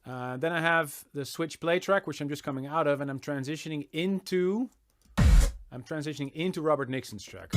[SPEAKER 1] Then I have the switch play track, which I'm just coming out of, and I'm transitioning into Robert Nixon's track.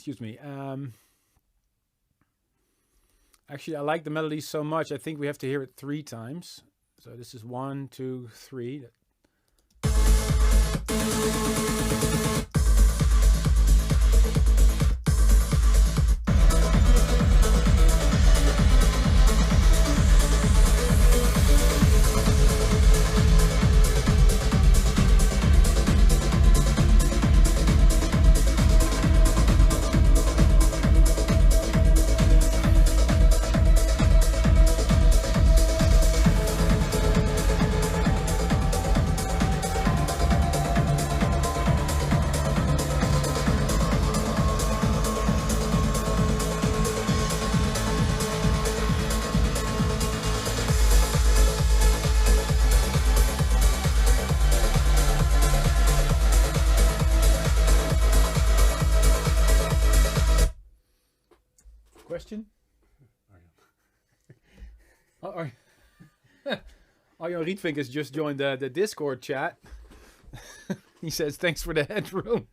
[SPEAKER 1] Excuse me. Actually, I like the melody so much, I think we have to hear it 3 times. So this is 1, 2, 3. Question? Arjan Rietvink has just joined the Discord chat. He says, thanks for the headroom.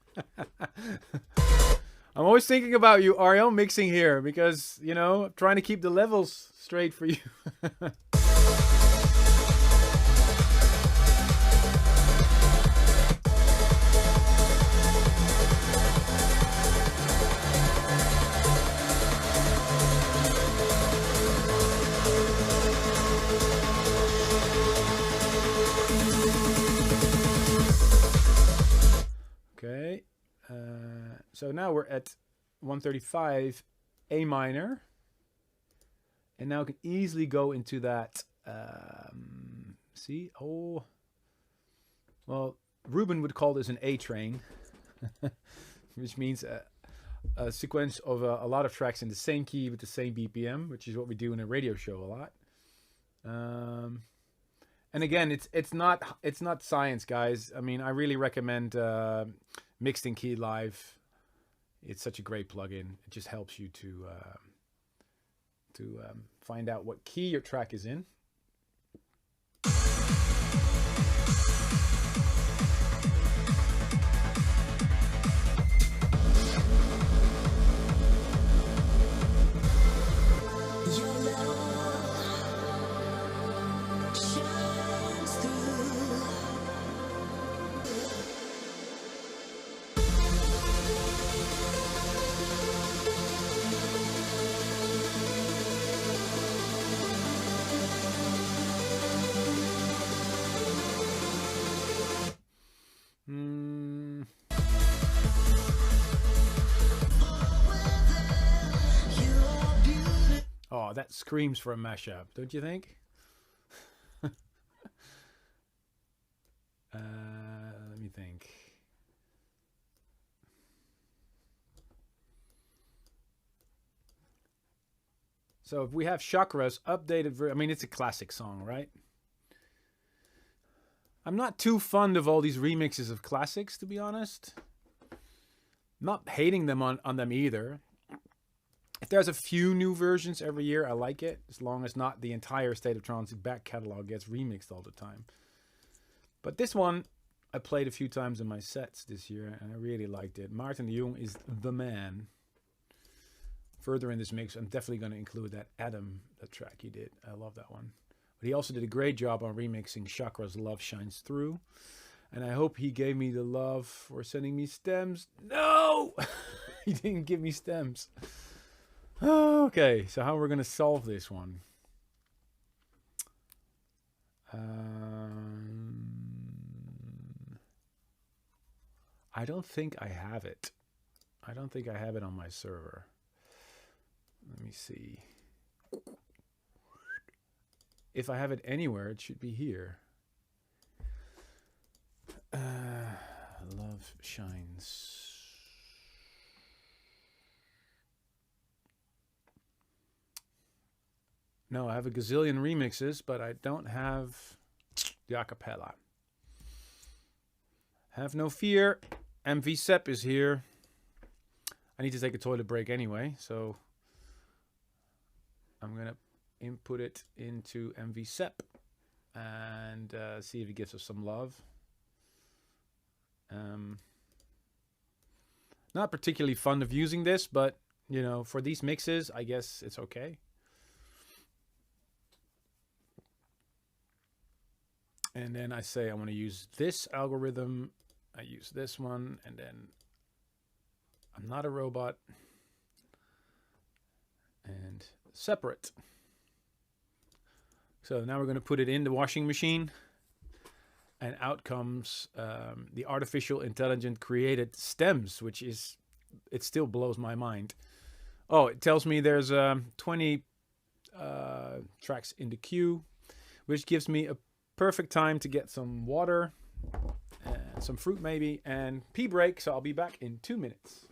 [SPEAKER 1] I'm always thinking about you, Arjan, mixing here because, you know, I'm trying to keep the levels straight for you. Okay, so now we're at 135 A minor, and now I can easily go into that. See, oh, well, Ruben would call this an A train, which means a sequence of a lot of tracks in the same key with the same BPM, which is what we do in a radio show a lot. And again, it's not science, guys. I mean, I really recommend Mixed in Key Live. It's such a great plugin. It just helps you to find out what key your track is in. Oh, that screams for a mashup, don't you think? Let me think. So if we have Chakra's updated I mean, it's a classic song, right? I'm not too fond of all these remixes of classics, to be honest. Not hating them on them either. If there's a few new versions every year, I like it, as long as not the entire State of Trance back catalog gets remixed all the time. But this one, I played a few times in my sets this year, and I really liked it. Maarten de Jong is the man. Further in this mix, I'm definitely going to include that Adam, the track he did. I love that one. But he also did a great job on remixing Chakra's Love Shines Through. And I hope he gave me the love for sending me stems. No! He didn't give me stems. Okay, so how we're going to solve this one? I don't think I have it. I don't think I have it on my server. Let me see. If I have it anywhere, it should be here. Love Shines. No, I have a gazillion remixes, but I don't have the acapella. Have no fear. MV Sep is here. I need to take a toilet break anyway, so I'm going to input it into MV Sep and see if it gives us some love. Not particularly fond of using this, but, you know, for these mixes, I guess it's okay. And then I say I want to use this algorithm. I use this one, and then I'm not a robot. And separate. So now we're going to put it in the washing machine. And out comes the artificial intelligent created stems, which is, it still blows my mind. Oh, it tells me there's 20 tracks in the queue, which gives me a perfect time to get some water, some fruit maybe, and pee break. So I'll be back in 2 minutes.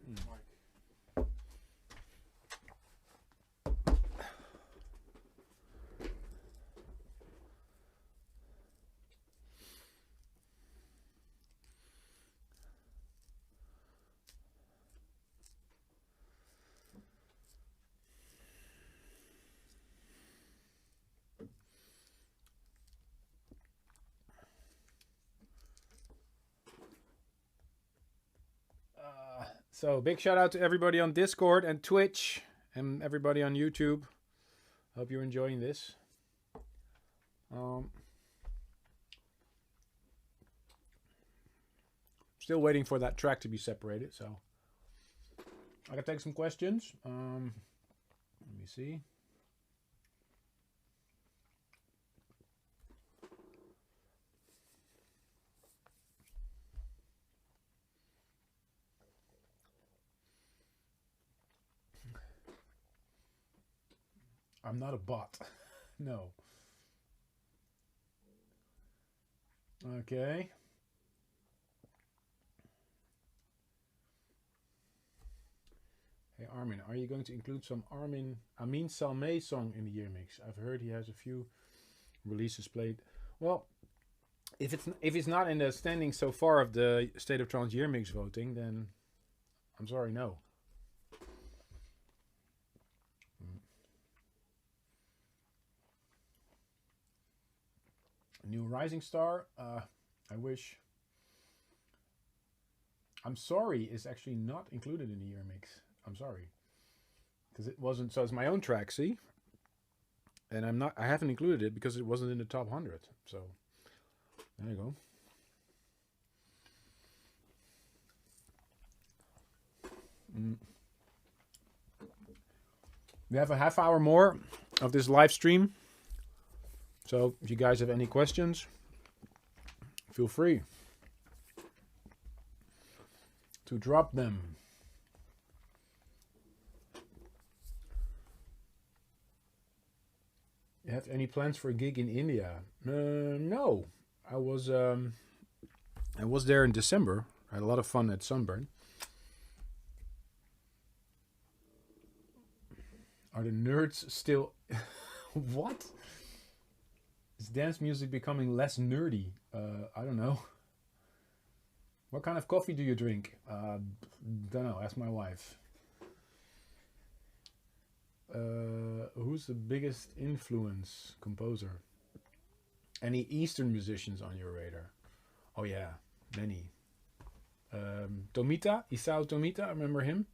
[SPEAKER 3] Mike.
[SPEAKER 1] So big shout out to everybody on Discord and Twitch and everybody on YouTube. Hope you're enjoying this. Still waiting for that track to be separated, so I can take some questions. Let me see. I'm not a bot. No. Okay. Hey Armin, are you going to include some Amin Salmeh song in the year mix? I've heard he has a few releases played. Well, if it's not in the standing so far of the State of Trance year mix voting, then I'm sorry, no. New Rising Star, I wish. I'm sorry is actually not included in the year mix. I'm sorry. Because it wasn't, so it's my own track, see? And I haven't included it because it wasn't in the top 100. So, there you go. We have a half hour more of this live stream. So if you guys have any questions, feel free to drop them. You have any plans for a gig in India? No, I was there in December. I had a lot of fun at Sunburn. Are the nerds still what? Is dance music becoming less nerdy? I don't know. What kind of coffee do you drink? Don't know. Ask my wife. Who's the biggest influence composer? Any Eastern musicians on your radar? Oh yeah, many. Tomita, Isao Tomita, I remember him.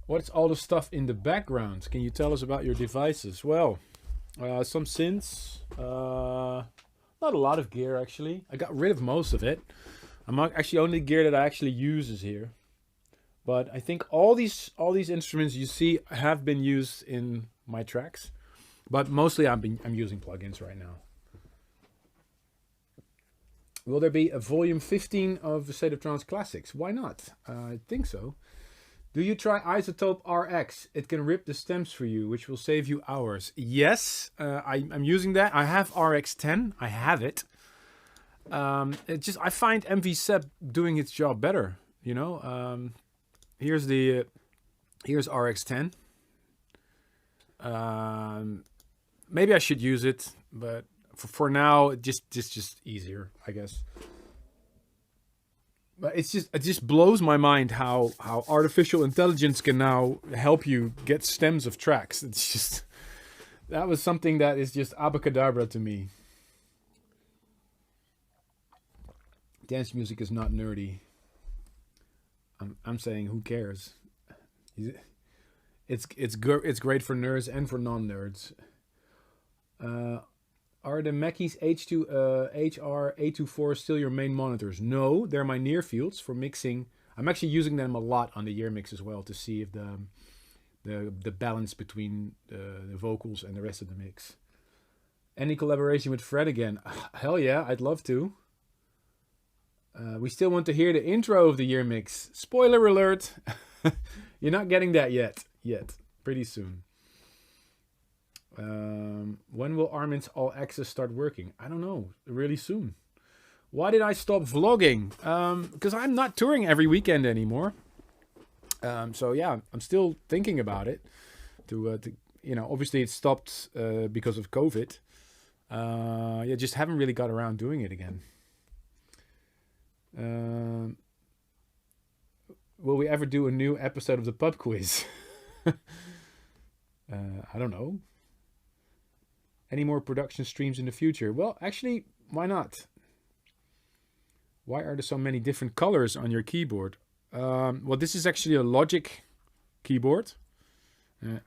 [SPEAKER 1] What's all the stuff in the background? Can you tell us about your devices? Well, some synths, not a lot of gear actually. I got rid of most of it. I'm not actually only gear that I actually use is here. But I think all these instruments you see have been used in my tracks. But mostly I'm using plugins right now. Will there be a volume 15 of the State of Trance Classics? Why not? I think so. Do you try Isotope RX? It can rip the stems for you, which will save you hours. Yes, I'm using that. I have RX10. I have it. I find MV7 doing its job better. You know. Here's RX10. Maybe I should use it, but for now, it's just easier, I guess. But it just blows my mind how artificial intelligence can now help you get stems of tracks. It's just, that was something that is just abracadabra to me. Dance music is not nerdy. I'm saying, who cares? It's great for nerds and for non-nerds. Are the Mackeys HR824 still your main monitors? No, they're my near fields for mixing. I'm actually using them a lot on the Yearmix as well to see if the balance between the vocals and the rest of the mix. Any collaboration with Fred again? Hell yeah, I'd love to. We still want to hear the intro of the Yearmix. Spoiler alert! You're not getting that yet. Pretty soon. When will Armin's All Access start working? I don't know. Really soon. Why did I stop vlogging? Because I'm not touring every weekend anymore. So yeah, I'm still thinking about it. To you know, obviously it stopped because of COVID. Yeah, just haven't really got around doing it again. Will we ever do a new episode of the pub quiz? I don't know. Any more production streams in the future? Well, actually, why not? Why are there so many different colors on your keyboard? Well, this is actually a Logic keyboard.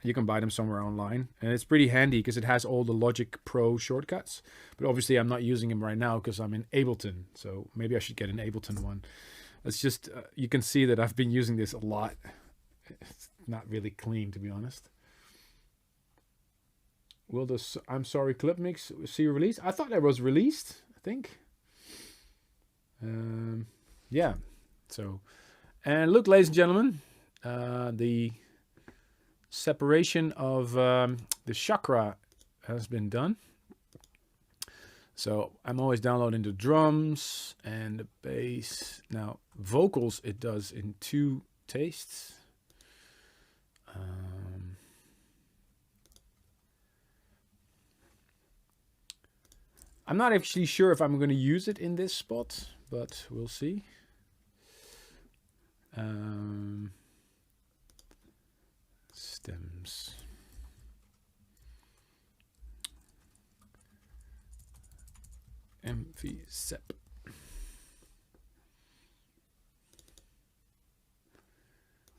[SPEAKER 1] You can buy them somewhere online. And it's pretty handy because it has all the Logic Pro shortcuts. But obviously I'm not using them right now because I'm in Ableton. So maybe I should get an Ableton one. It's just, you can see that I've been using this a lot. It's not really clean, to be honest. Will the I'm Sorry clip mix see release? I thought that was released, I think. Yeah. So, and look, ladies and gentlemen, the separation of the chakra has been done. So I'm always downloading the drums and the bass. Now vocals it does in 2 tastes. I'm not actually sure if I'm going to use it in this spot, but we'll see. Stems. MV SEP.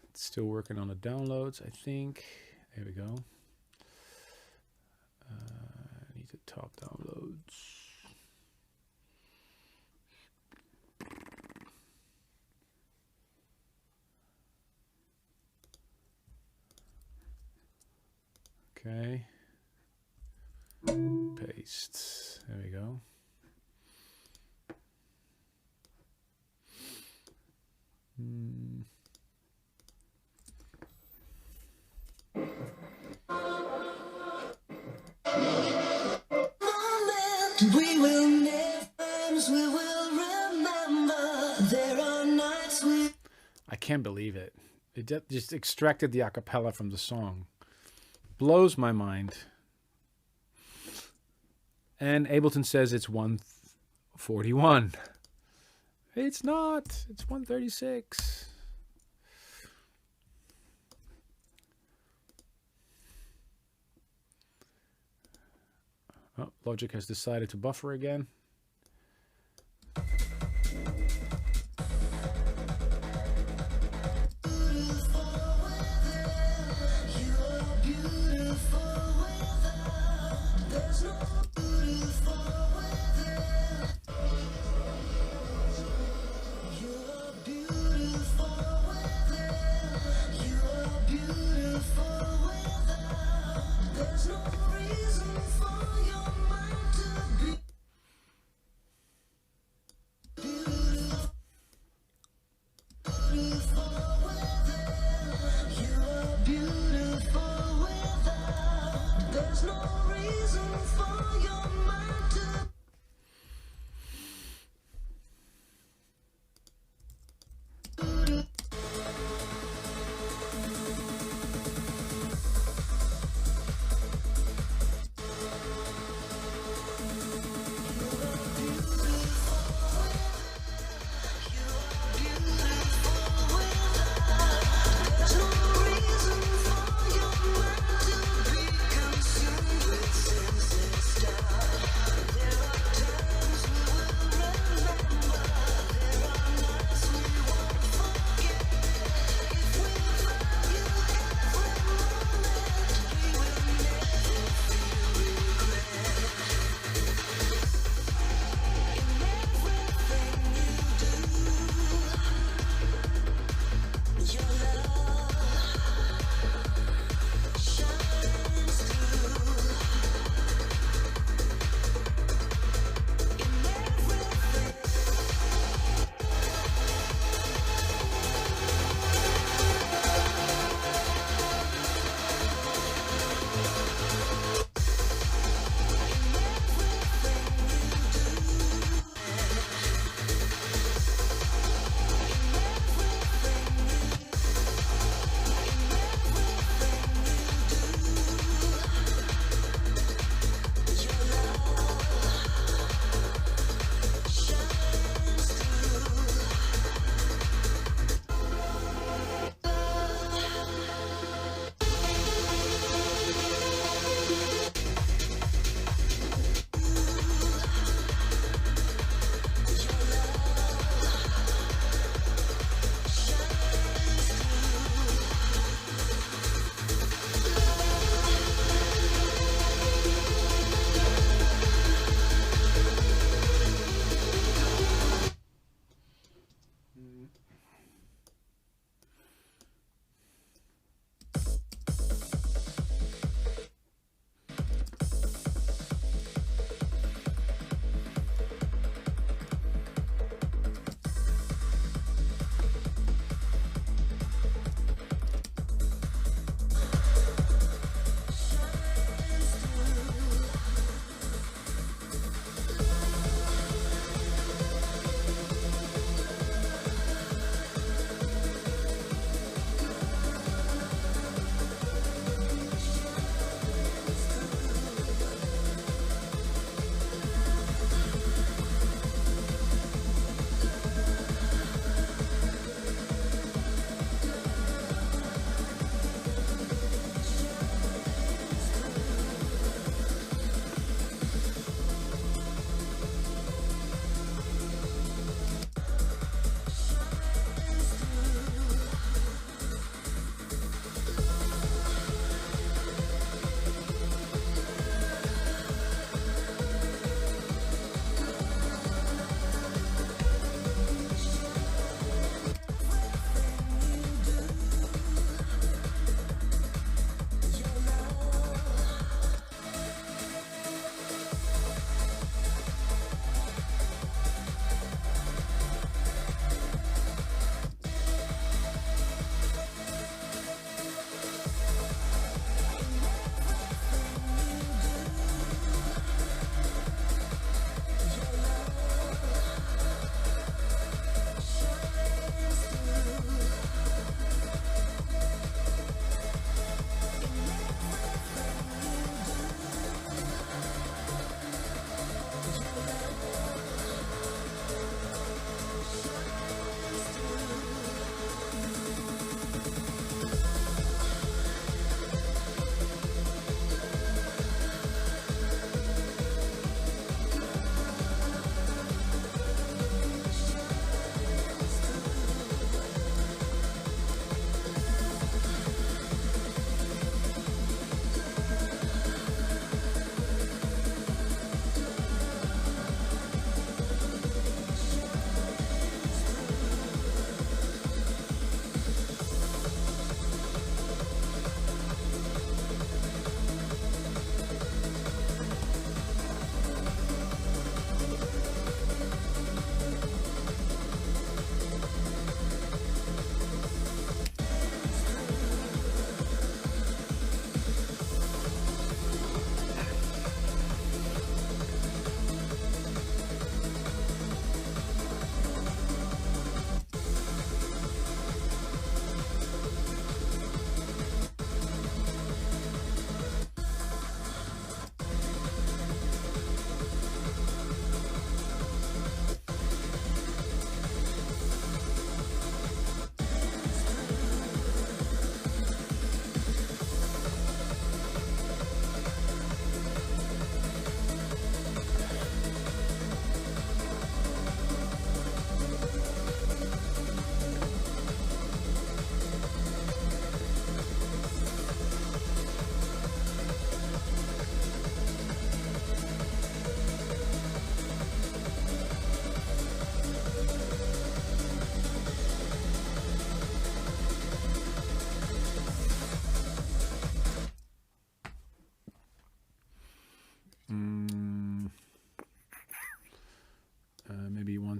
[SPEAKER 1] It's still working on the downloads, I think. There we go. I need the top downloads. Okay. Paste. There we go.
[SPEAKER 2] We will never, we will remember. There are nights we.
[SPEAKER 1] I can't believe it. It just extracted the acapella from the song. Blows my mind. And Ableton says it's 141. It's not. It's 136. Oh, Logic has decided to buffer again.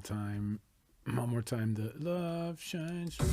[SPEAKER 1] time. One more time. The love shines through.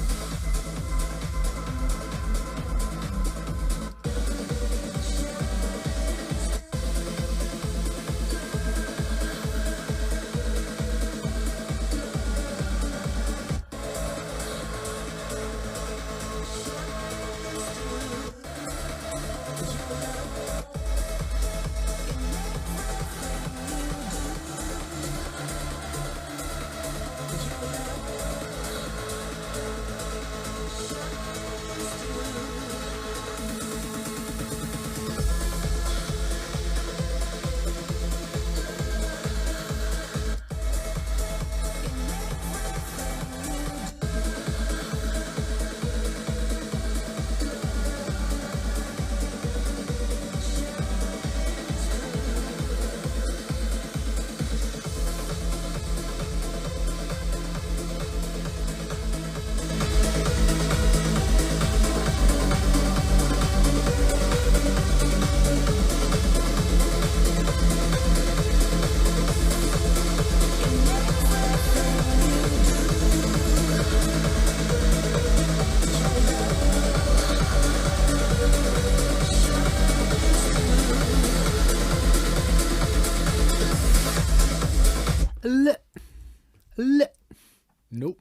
[SPEAKER 1] Nope.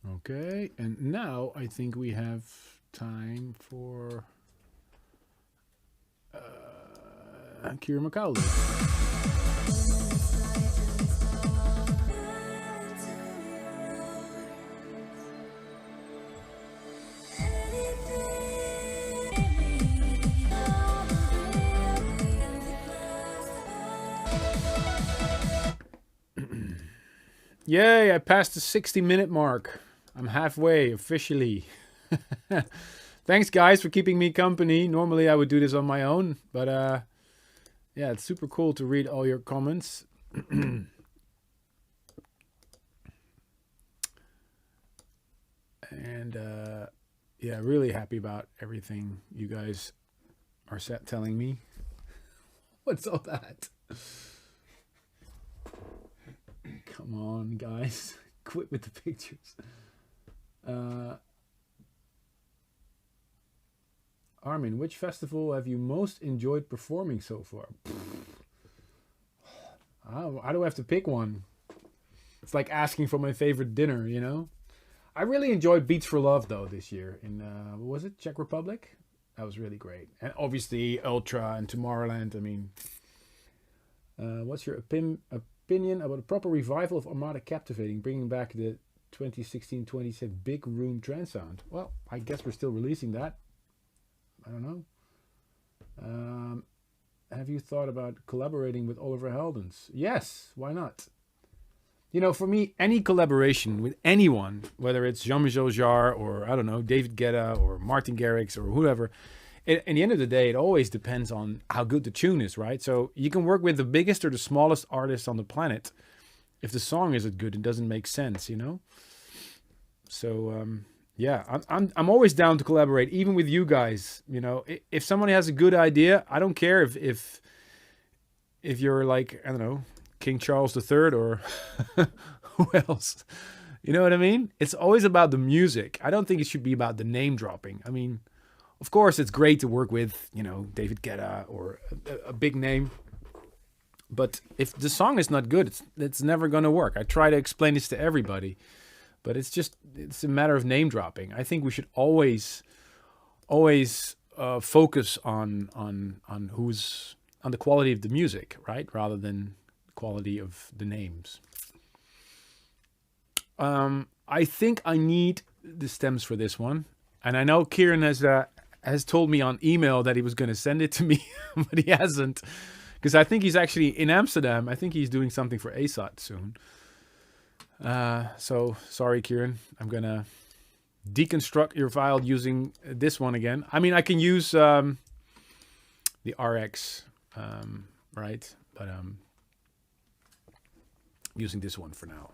[SPEAKER 1] Okay, and now I think we have time for Kira McCauley. Yay, I passed the 60-minute mark. I'm halfway, officially. Thanks, guys, for keeping me company. Normally, I would do this on my own, but yeah, it's super cool to read all your comments. And yeah, really happy about everything you guys are telling me. What's all that? Come on, guys. Quit with the pictures. Armin, which festival have you most enjoyed performing so far? How do I have to pick one? It's like asking for my favorite dinner, you know? I really enjoyed Beats for Love, though, this year in, what was it, Czech Republic? That was really great. And obviously, Ultra and Tomorrowland, I mean. What's your opinion about a proper revival of Armada Captivating, bringing back the 2016-2017 big room trance sound? Well, I guess we're still releasing that. I don't know. Have you thought about collaborating with Oliver Heldens? Yes, why not? You know, for me, any collaboration with anyone, whether it's Jean-Michel Jarre or, I don't know, David Guetta or Martin Garrix or whoever, at the end of the day, it always depends on how good the tune is, right? So you can work with the biggest or the smallest artist on the planet. If the song isn't good, it doesn't make sense, you know? So, yeah, I'm always down to collaborate, even with you guys. You know, if somebody has a good idea, I don't care if you're like, I don't know, King Charles III or who else. You know what I mean? It's always about the music. I don't think it should be about the name dropping. I mean, of course, it's great to work with, you know, David Guetta or a big name. But if the song is not good, it's never going to work. I try to explain this to everybody. But it's a matter of name dropping. I think we should always focus on the quality of the music, right? Rather than the quality of the names. I think I need the stems for this one. And I know Kieran has told me on email that he was going to send it to me, but he hasn't. Because I think he's actually in Amsterdam. I think he's doing something for ASOT soon. So sorry, Kieran. I'm going to deconstruct your file using this one again. I mean, I can use the RX, right? But I'm using this one for now.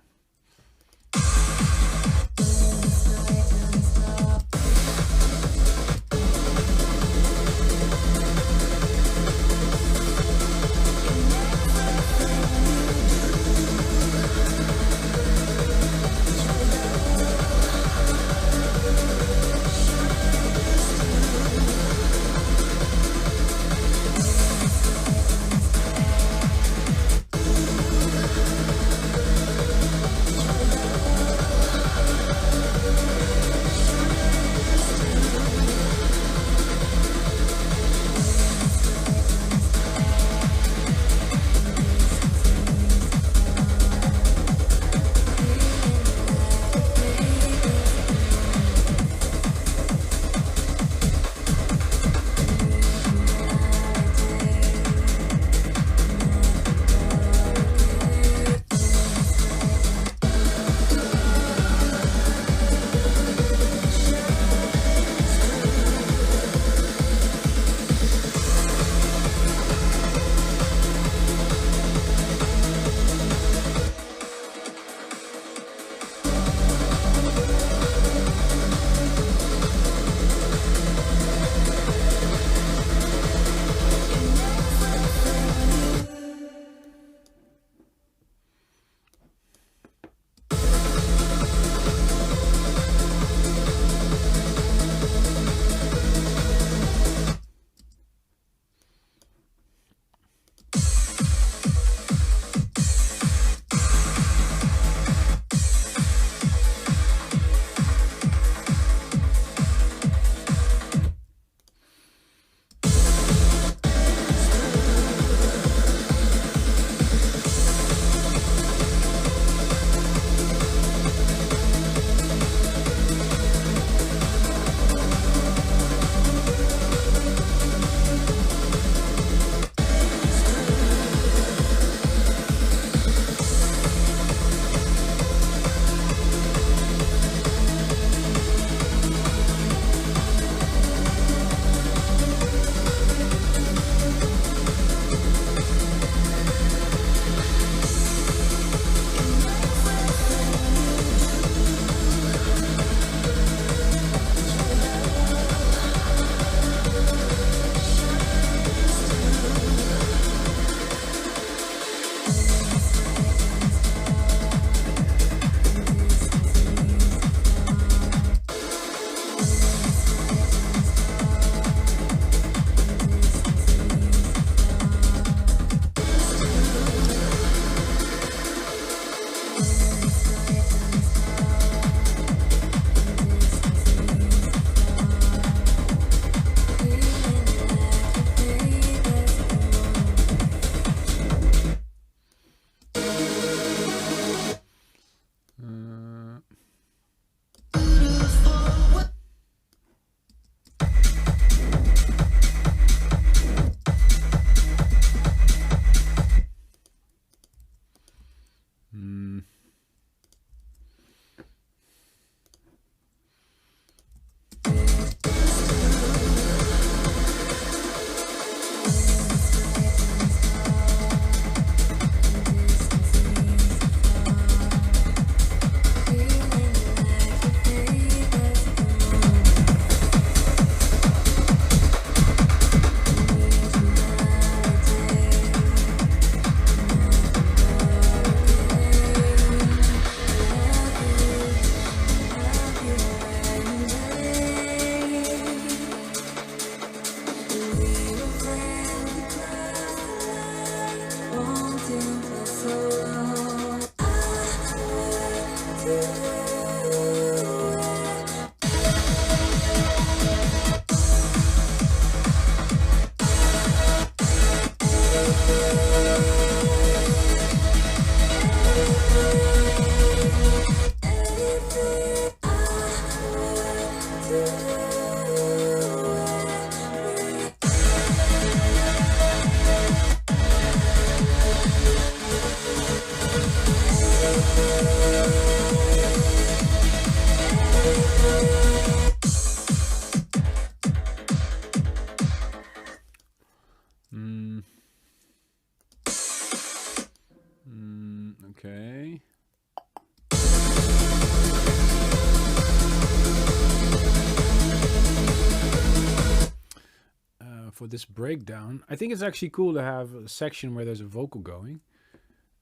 [SPEAKER 1] for this breakdown. I think it's actually cool to have a section where there's a vocal going.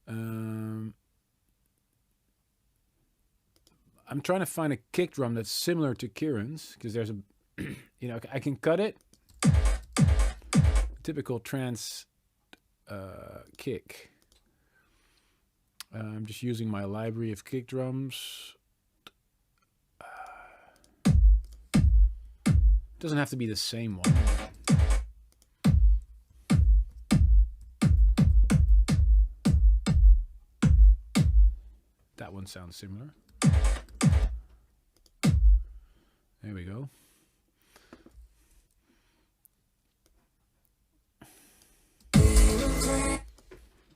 [SPEAKER 1] I'm trying to find a kick drum that's similar to Kieran's, because there's a, you know, I can cut it. Typical trance kick. I'm just using my library of kick drums. Doesn't have to be the same one. That one sounds similar. There we go.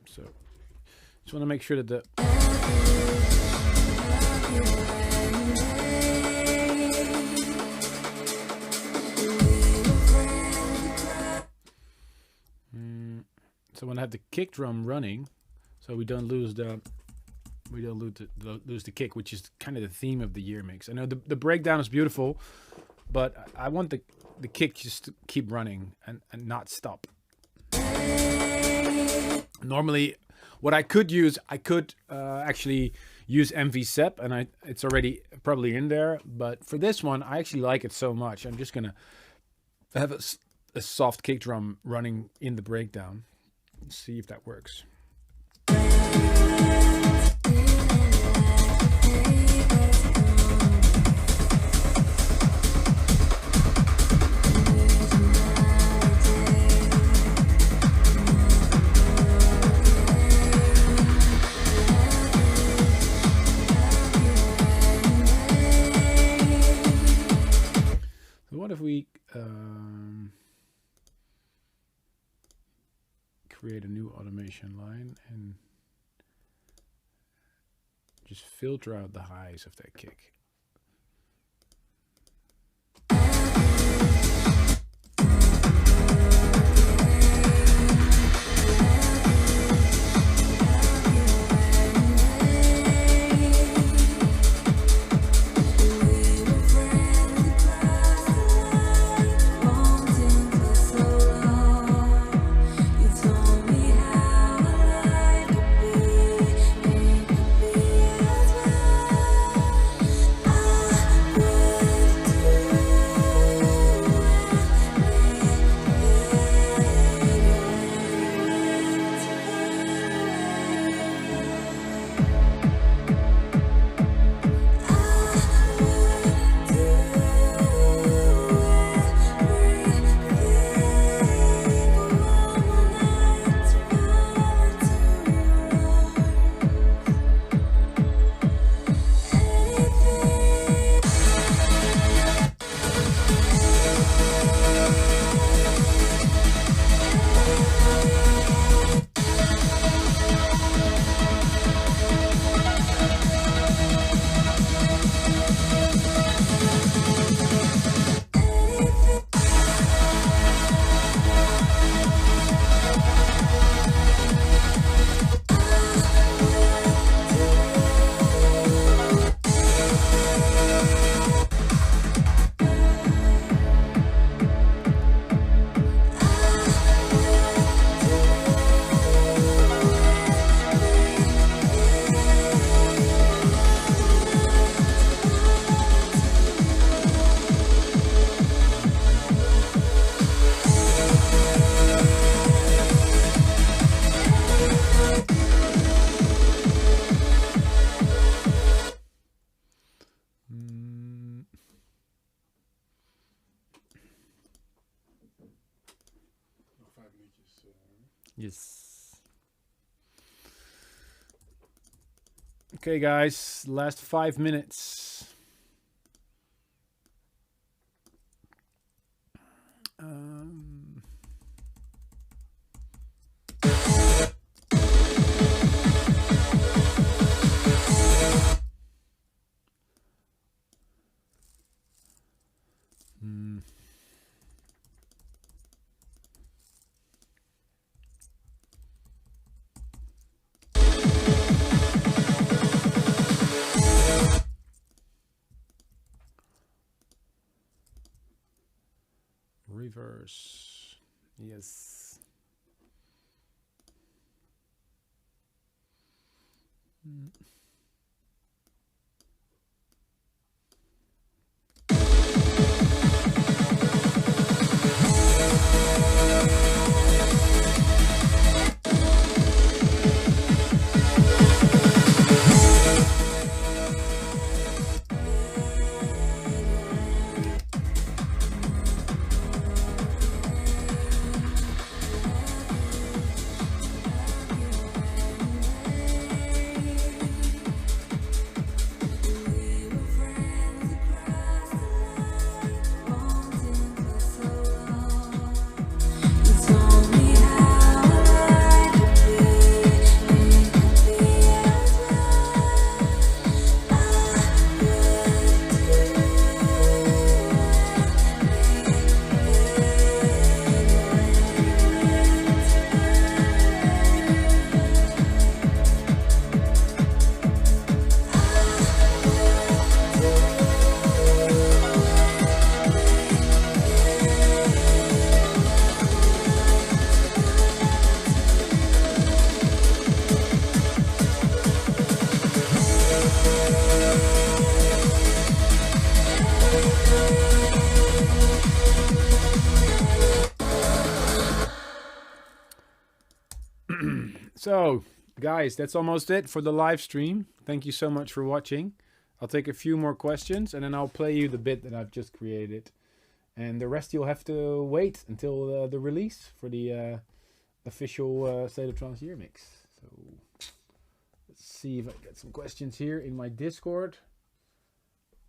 [SPEAKER 1] So, just want to make sure that the so I want to have the kick drum running, so we don't lose the lose the kick, which is kind of the theme of the Yearmix. I know the breakdown is beautiful, but I want the kick just to keep running and not stop. Normally, what I could use, I could actually use MV-Sep, and it's already probably in there. But for this one, I actually like it so much. I'm just gonna have a soft kick drum running in the breakdown. Let's see if that works. What if we create a new automation line and just filter out the highs of that kick? Yes. Okay, guys, last 5 minutes. Reverse. Yes. So, guys, that's almost it for the live stream. Thank you so much for watching. I'll take a few more questions and then I'll play you the bit that I've just created. And the rest you'll have to wait until the release for the official State of Trance Yearmix. So, let's see if I get some questions here in my Discord.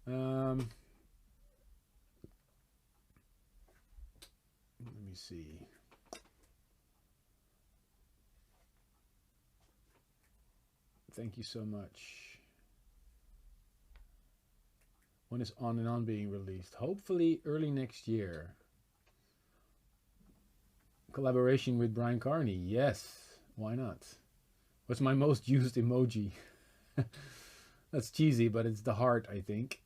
[SPEAKER 1] Let me see. Thank you so much. When is On and On being released? Hopefully early next year. Collaboration with Brian Carney. Yes, why not? What's my most used emoji? That's cheesy, but it's the heart, I think.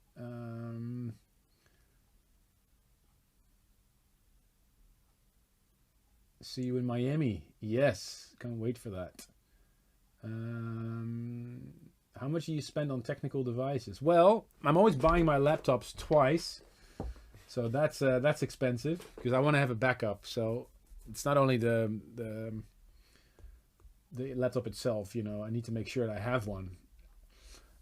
[SPEAKER 1] See you in Miami. Yes, can't wait for that. How much do you spend on technical devices? Well, I'm always buying my laptops twice, so that's expensive because I want to have a backup. So it's not only the laptop itself, you know. I need to make sure that I have one.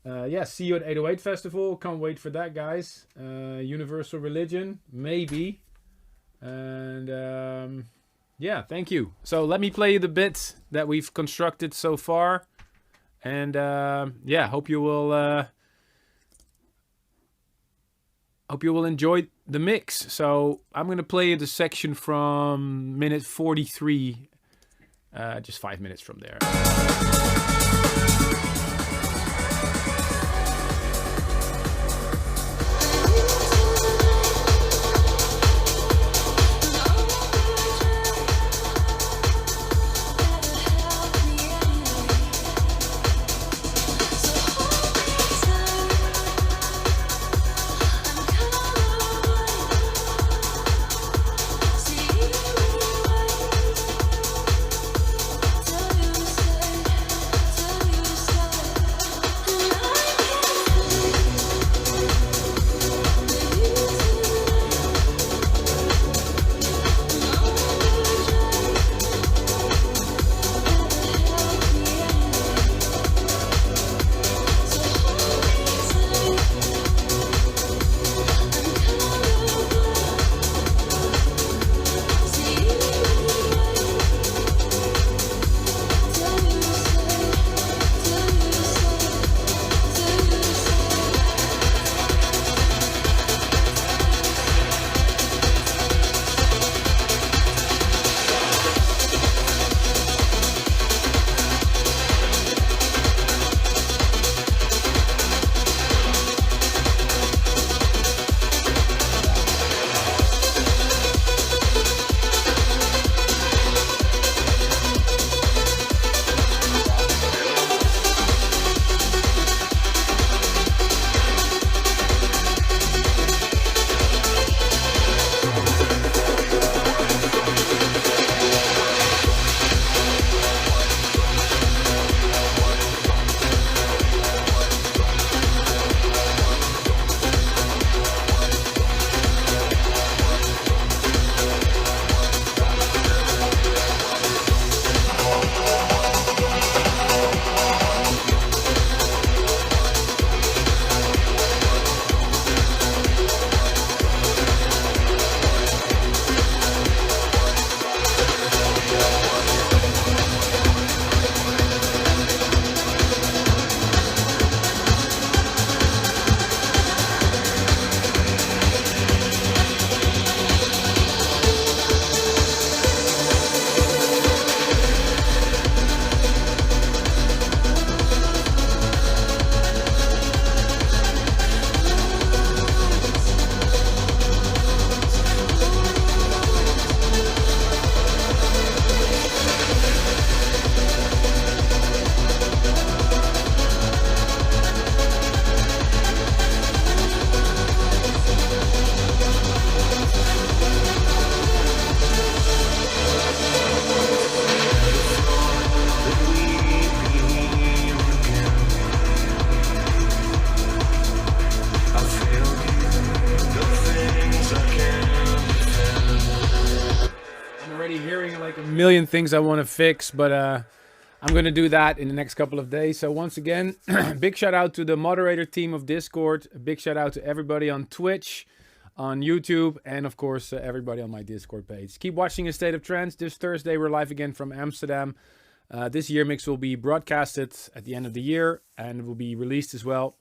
[SPEAKER 1] Yeah, see you at 808 Festival. Can't wait for that, guys. Universal Religion, maybe, and. Yeah, thank you. So let me play you the bits that we've constructed so far. And yeah, hope you will enjoy the mix. So I'm going to play you the section from minute 43, just 5 minutes from there. million things I want to fix, but I'm going to do that in the next couple of days. So once again, big shout out to the moderator team of Discord. A big shout out to everybody on Twitch, on YouTube, and of course, everybody on my Discord page. Keep watching A State of Trance. This Thursday, we're live again from Amsterdam. This year mix will be broadcasted at the end of the year and will be released as well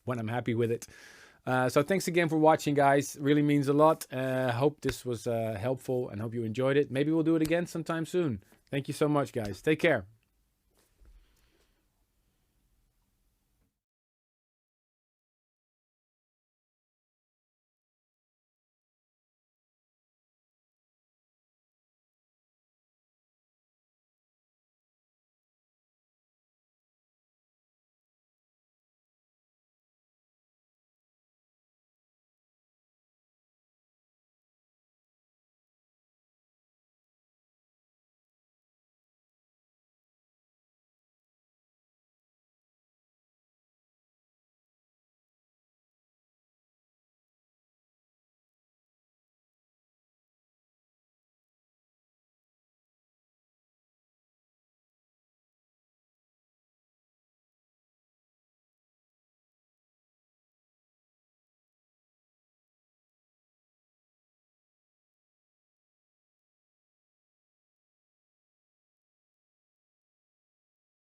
[SPEAKER 1] when I'm happy with it. So thanks again for watching, guys. Really means a lot. Hope this was helpful and hope you enjoyed it. Maybe we'll do it again sometime soon. Thank you so much, guys. Take care.